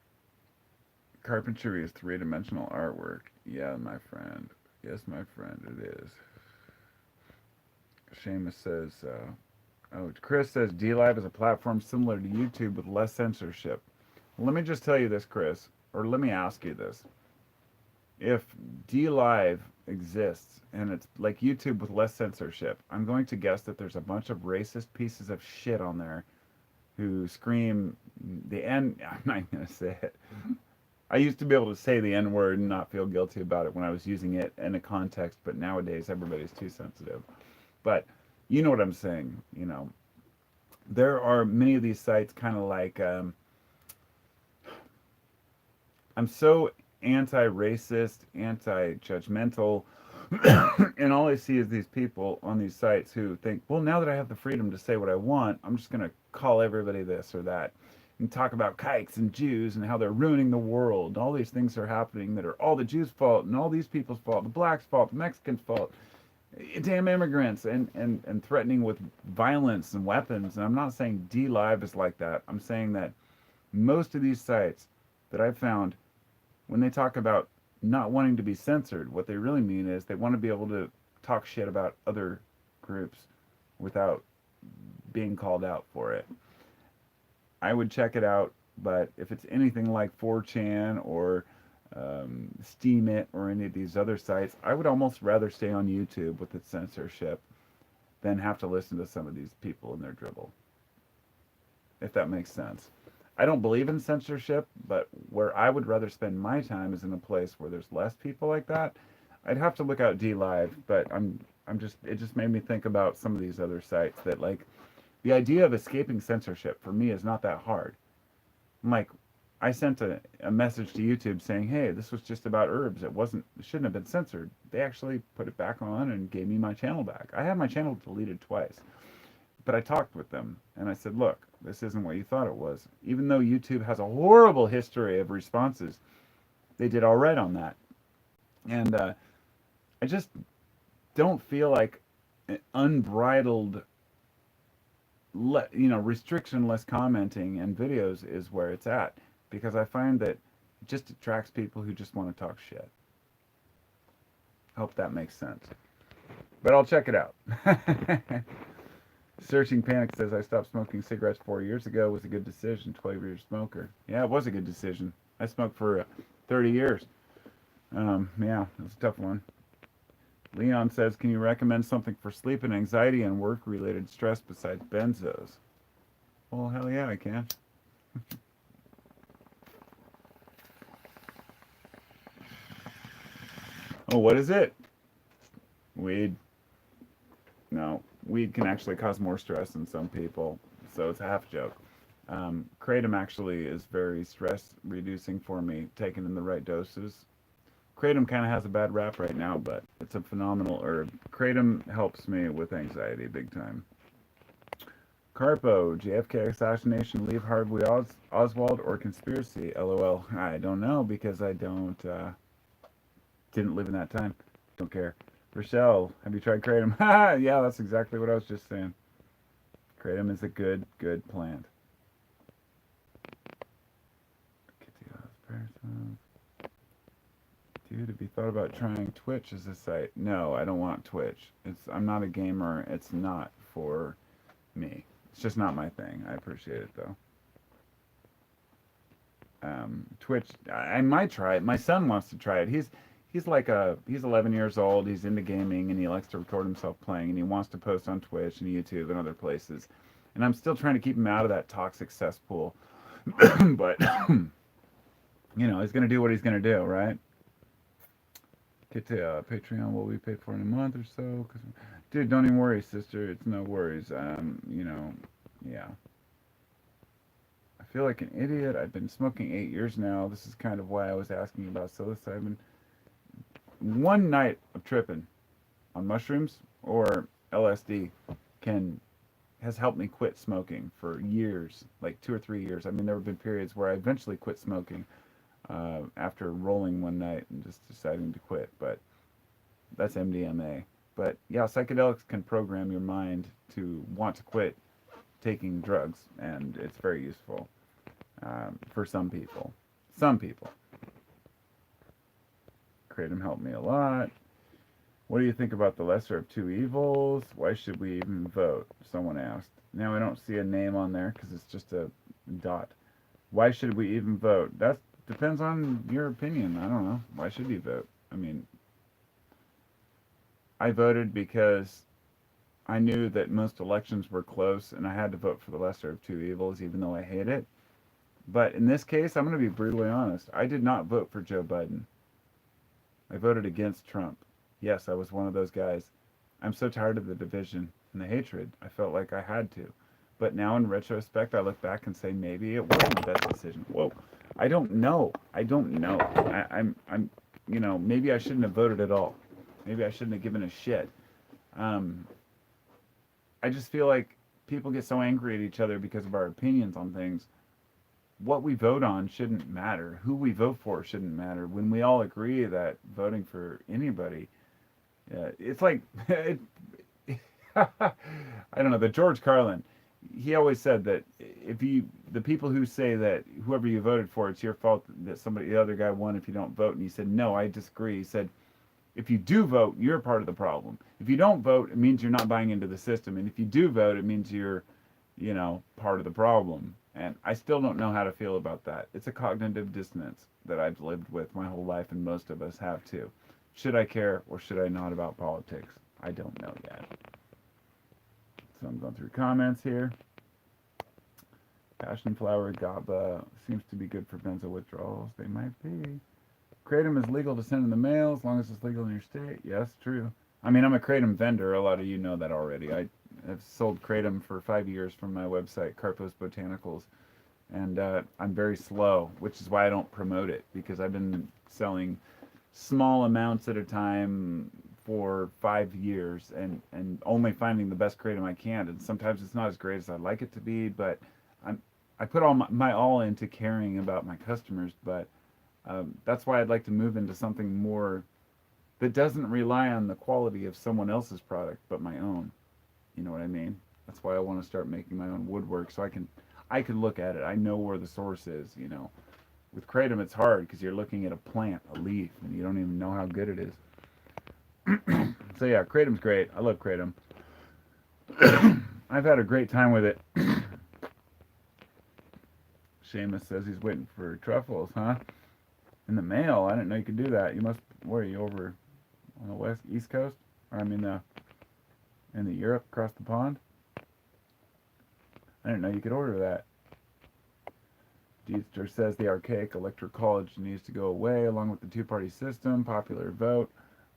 Carpentry is three-dimensional artwork. Yeah, my friend. Yes, my friend, it is. Seamus says, Chris says, D-Live is a platform similar to YouTube with less censorship. Well, let me just tell you this, Chris, or let me ask you this. If D-Live exists, and it's like YouTube with less censorship. I'm going to guess that there's a bunch of racist pieces of shit on there who scream the N. I'm not going to say it. I used to be able to say the N word and not feel guilty about it when I was using it in a context, but nowadays everybody's too sensitive. But you know what I'm saying, you know. There are many of these sites kind of like, I'm so anti-racist, anti-judgmental, and all I see is these people on these sites who think, well, now that I have the freedom to say what I want, I'm just going to call everybody this or that and talk about kikes and Jews and how they're ruining the world. All these things are happening that are all the Jews' fault and all these people's fault, the blacks' fault, the Mexicans' fault, damn immigrants, and threatening with violence and weapons. And I'm not saying DLive is like that. I'm saying that most of these sites that I've found, when they talk about not wanting to be censored, what they really mean is they want to be able to talk shit about other groups without being called out for it. I would check it out, but if it's anything like 4chan or Steemit or any of these other sites, I would almost rather stay on YouTube with its censorship than have to listen to some of these people and their dribble, if that makes sense. I don't believe in censorship, but where I would rather spend my time is in a place where there's less people like that. I'd have to look out DLive, but it just made me think about some of these other sites that, like, the idea of escaping censorship for me is not that hard. I'm like, I sent a message to YouTube saying, hey, this was just about herbs. It shouldn't have been censored. They actually put it back on and gave me my channel back. I had my channel deleted twice. But I talked with them and I said, look, this isn't what you thought it was. Even though YouTube has a horrible history of responses, they did all right on that. And I just don't feel like an unbridled, restrictionless commenting and videos is where it's at. Because I find that it just attracts people who just want to talk shit. Hope that makes sense. But I'll check it out. Searching Panic says, I stopped smoking cigarettes 4 years ago. It was a good decision. 12-year smoker. Yeah, it was a good decision. I smoked for 30 years. Yeah, it was a tough one. Leon says, can you recommend something for sleep and anxiety and work-related stress besides benzos? Well, hell yeah, I can. Oh, what is it? Weed. No, weed can actually cause more stress in some people, so it's a half joke. Kratom actually is very stress reducing for me, taken in the right doses. Kratom kind of has a bad rap right now, but it's a phenomenal herb. Kratom helps me with anxiety big time. Carpo, JFK assassination, Lee Harvey Oswald, or conspiracy? LOL. I don't know because I didn't live in that time. Don't care. Rochelle, have you tried kratom? Yeah, that's exactly what I was just saying. Kratom is a good plant. Dude, have you thought about trying Twitch as a site? No, I don't want Twitch. I'm not a gamer. It's not for me. It's just not my thing. I appreciate it though. Twitch, I might try it. My son wants to try it. He's 11 years old. He's into gaming and he likes to record himself playing and he wants to post on Twitch and YouTube and other places. And I'm still trying to keep him out of that toxic cesspool. But he's gonna do what he's gonna do, right? Get to Patreon, what we pay for in a month or so. Dude, don't even worry, sister. It's no worries. Yeah. I feel like an idiot. I've been smoking 8 years now. This is kind of why I was asking about psilocybin. One night of tripping on mushrooms or LSD has helped me quit smoking for years, like 2 or 3 years. I mean, there have been periods where I eventually quit smoking after rolling one night and just deciding to quit, but that's MDMA. But yeah, psychedelics can program your mind to want to quit taking drugs, and it's very useful for some people. Kratom helped me a lot. What do you think about the lesser of two evils? Why should we even vote? Someone asked. Now I don't see a name on there because it's just a dot. Why should we even vote? That depends on your opinion. I don't know. Why should you vote? I mean, I voted because I knew that most elections were close and I had to vote for the lesser of two evils, even though I hate it. But in this case, I'm going to be brutally honest. I did not vote for Joe Biden. I voted against Trump. Yes, I was one of those guys. I'm so tired of the division and the hatred. I felt like I had to. But now in retrospect, I look back and say maybe it wasn't the best decision. Whoa, I don't know. I don't know. Maybe I shouldn't have voted at all. Maybe I shouldn't have given a shit. Um, I just feel like people get so angry at each other because of our opinions on things. What we vote on shouldn't matter. Who we vote for shouldn't matter. When we all agree that voting for anybody, it's like, I don't know, the George Carlin, he always said that the people who say that whoever you voted for, it's your fault that the other guy won if you don't vote. And he said, no, I disagree. He said, if you do vote, you're part of the problem. If you don't vote, it means you're not buying into the system. And if you do vote, it means you're, part of the problem. And I still don't know how to feel about that. It's a cognitive dissonance that I've lived with my whole life, and most of us have too. Should I care or should I not about politics? I don't know yet. So I'm going through comments here. Passion flower GABA seems to be good for benzo withdrawals. They might be. Kratom is legal to send in the mail as long as it's legal in your state. Yes, true. I mean, I'm a Kratom vendor. A lot of you know that already. I have sold Kratom for 5 years from my website, Carpos Botanicals. And I'm very slow, which is why I don't promote it, because I've been selling small amounts at a time for 5 years and only finding the best Kratom I can. And sometimes it's not as great as I'd like it to be, but I put all my all into caring about my customers. But that's why I'd like to move into something more that doesn't rely on the quality of someone else's product, but my own. You know what I mean? That's why I want to start making my own woodwork, so I can look at it. I know where the source is. With Kratom, it's hard because you're looking at a plant, a leaf, and you don't even know how good it is. So yeah, Kratom's great. I love Kratom. I've had a great time with it. Seamus says he's waiting for truffles, huh? In the mail? I didn't know you could do that. Where are you, over on the east coast? Or I mean, in the Europe, across the pond? I didn't know you could order that. Deedster says the archaic electoral college needs to go away along with the two-party system, popular vote.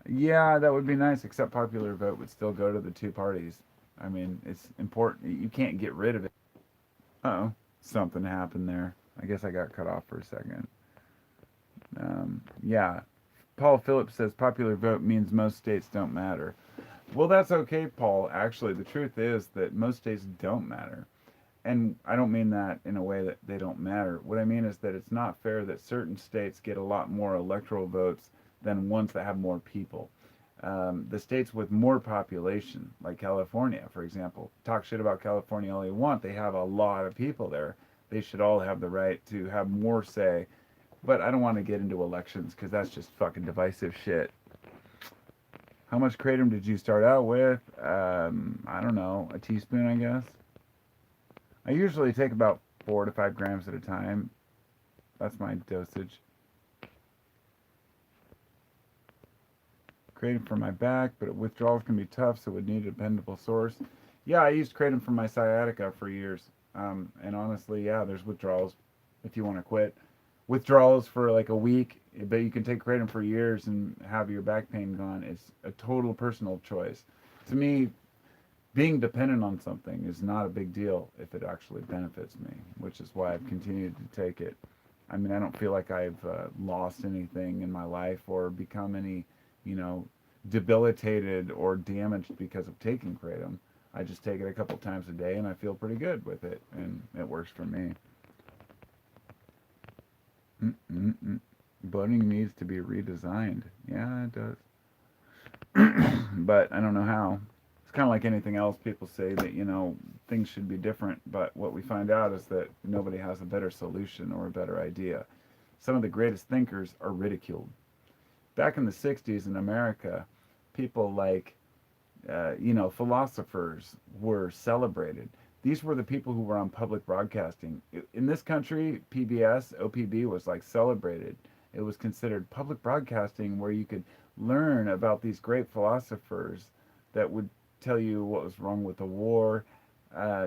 Yeah, that would be nice, except popular vote would still go to the two parties. I mean, it's important. You can't get rid of it. Uh-oh. Something happened there. I guess I got cut off for a second. Yeah. Paul Phillips says popular vote means most states don't matter. Well, that's okay, Paul. Actually, the truth is that most states don't matter. And I don't mean that in a way that they don't matter. What I mean is that it's not fair that certain states get a lot more electoral votes than ones that have more people. The states with more population, like California, for example, talk shit about California all you want. They have a lot of people there. They should all have the right to have more say. But I don't want to get into elections because that's just fucking divisive shit. How much Kratom did you start out with? I don't know, a teaspoon, I guess. I usually take about 4 to 5 grams at a time. That's my dosage. Kratom for my back, but withdrawals can be tough, so would need a dependable source. Yeah, I used Kratom for my sciatica for years. And honestly, yeah, there's withdrawals if you want to quit. Withdrawals for like a week, but you can take Kratom for years and have your back pain gone. It's a total personal choice. To me, being dependent on something is not a big deal if it actually benefits me, which is why I've continued to take it. I mean, I don't feel like I've lost anything in my life or become any, debilitated or damaged because of taking Kratom. I just take it a couple times a day and I feel pretty good with it, and it works for me. Boating needs to be redesigned. Yeah, it does. But I don't know how. It's kind of like anything else. People say that, things should be different, but what we find out is that nobody has a better solution or a better idea. Some of the greatest thinkers are ridiculed. Back in the 60s in America, people like, philosophers were celebrated. These were the people who were on public broadcasting. In this country, PBS, OPB was like celebrated. It was considered public broadcasting where you could learn about these great philosophers that would tell you what was wrong with the war,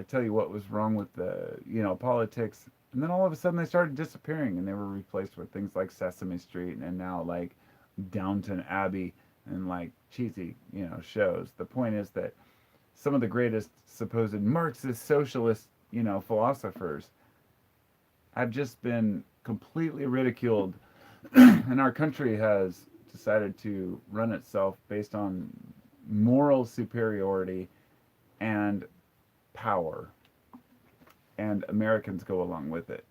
tell you what was wrong with the politics, and then all of a sudden they started disappearing, and they were replaced with things like Sesame Street and now like Downton Abbey and like cheesy shows. The point is that some of the greatest supposed Marxist socialist philosophers have just been completely ridiculed, and our country has decided to run itself based on moral superiority and power, and Americans go along with it,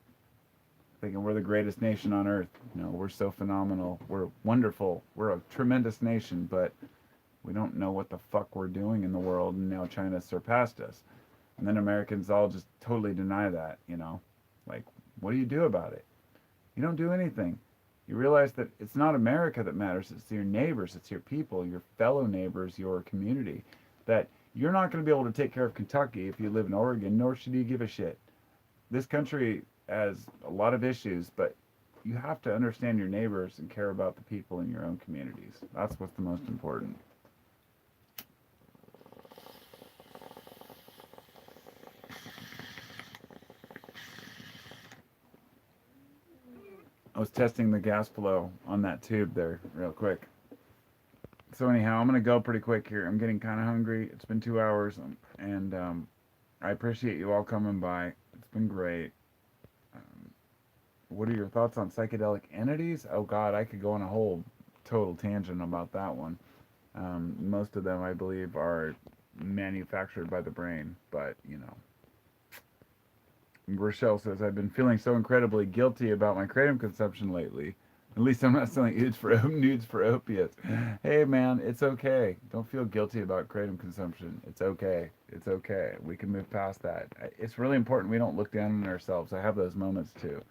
thinking we're the greatest nation on earth. We're so phenomenal, we're wonderful, we're a tremendous nation, but we don't know what the fuck we're doing in the world, and now China surpassed us. And then Americans all just totally deny that, Like, what do you do about it? You don't do anything. You realize that it's not America that matters, it's your neighbors, it's your people, your fellow neighbors, your community. That you're not going to be able to take care of Kentucky if you live in Oregon, nor should you give a shit. This country has a lot of issues, but you have to understand your neighbors and care about the people in your own communities. That's what's the most important. I was testing the gas flow on that tube there real quick. So anyhow, I'm going to go pretty quick here. I'm getting kind of hungry. It's been 2 hours, and I appreciate you all coming by. It's been great. What are your thoughts on psychedelic entities? Oh God, I could go on a whole total tangent about that one. Most of them, I believe, are manufactured by the brain, but Rochelle says, I've been feeling so incredibly guilty about my kratom consumption lately. At least I'm not selling nudes for opiates. Hey man, it's okay. Don't feel guilty about kratom consumption. It's okay. It's okay. We can move past that. It's really important we don't look down on ourselves. I have those moments too.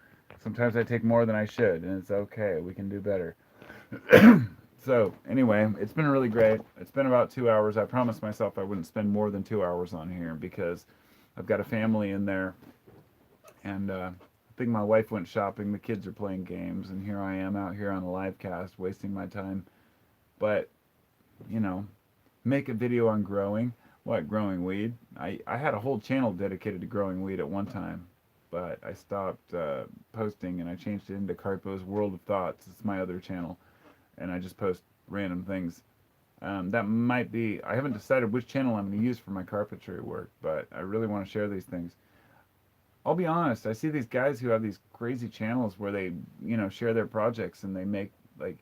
Sometimes I take more than I should, and it's okay. We can do better. So, anyway, it's been really great. It's been about 2 hours. I promised myself I wouldn't spend more than 2 hours on here because I've got a family in there, and I think my wife went shopping. The kids are playing games, and here I am out here on a live cast wasting my time. But, make a video on growing. What, growing weed? I had a whole channel dedicated to growing weed at one time, but I stopped posting, and I changed it into Carpo's World of Thoughts. It's my other channel, and I just post random things. That might be, I haven't decided which channel I'm going to use for my carpentry work, but I really want to share these things. I'll be honest, I see these guys who have these crazy channels where they, share their projects, and they make, like,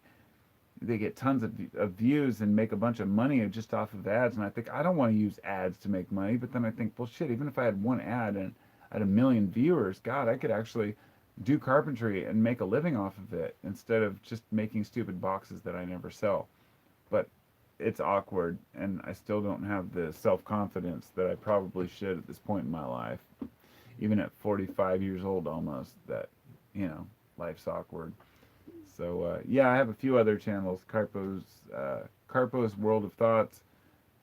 they get tons of views and make a bunch of money just off of ads, and I think, I don't want to use ads to make money, but then I think, well, shit, even if I had one ad and I had 1 million viewers, God, I could actually do carpentry and make a living off of it instead of just making stupid boxes that I never sell. But it's awkward, and I still don't have the self-confidence that I probably should at this point in my life. Even at 45 years old almost, that, life's awkward. So, yeah, I have a few other channels. Carpo's World of Thoughts.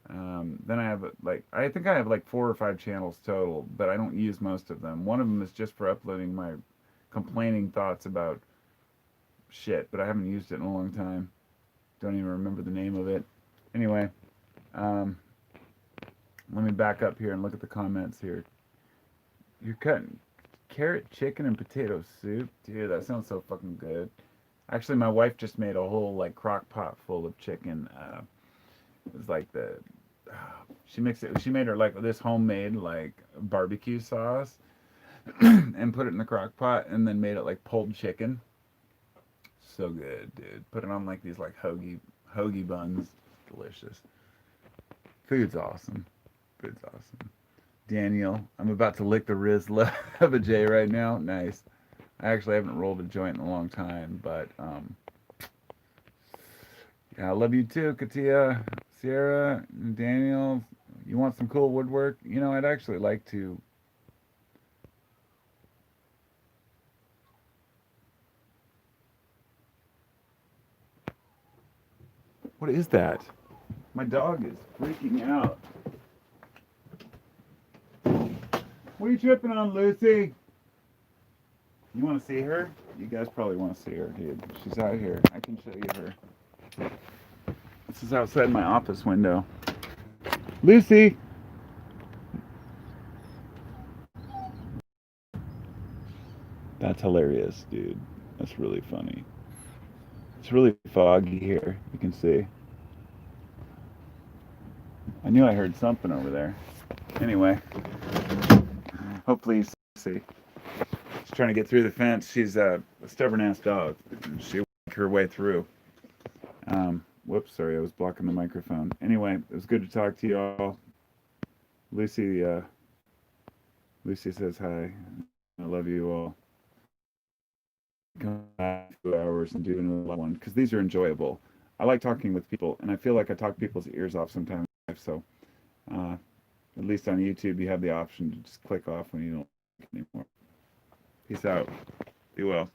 Then I have, I think I have 4 or 5 channels total, but I don't use most of them. One of them is just for uploading my complaining thoughts about shit, but I haven't used it in a long time. Don't even remember the name of it. Anyway, let me back up here and look at the comments here. You're cutting carrot, chicken, and potato soup? Dude, that sounds so fucking good. Actually, my wife just made a whole, crock pot full of chicken. It was like she made her, this homemade, barbecue sauce and put it in the crock pot and then made it like pulled chicken. So good, dude. Put it on, these, hoagie buns. Delicious. Food's awesome. Food's awesome. Daniel, I'm about to lick the Riz of a J right now. Nice. I actually haven't rolled a joint in a long time, but yeah, I love you too, Katia, Sierra, and Daniel. You want some cool woodwork? I'd actually like to. What is that? My dog is freaking out. What are you tripping on, Lucy? You want to see her? You guys probably want to see her, dude. She's out here. I can show you her. This is outside my office window. Lucy! That's hilarious, dude. That's really funny. It's really foggy here, you can see. I knew I heard something over there. Anyway, hopefully you see. She's trying to get through the fence. She's a stubborn-ass dog. She'll work her way through. Whoops, sorry, I was blocking the microphone. Anyway, it was good to talk to you all. Lucy, Lucy says hi. I love you all. Come back 2 hours and do another one because these are enjoyable. I like talking with people, and I feel like I talk people's ears off sometimes. So, at least on YouTube, you have the option to just click off when you don't like anymore. Peace out. Be well.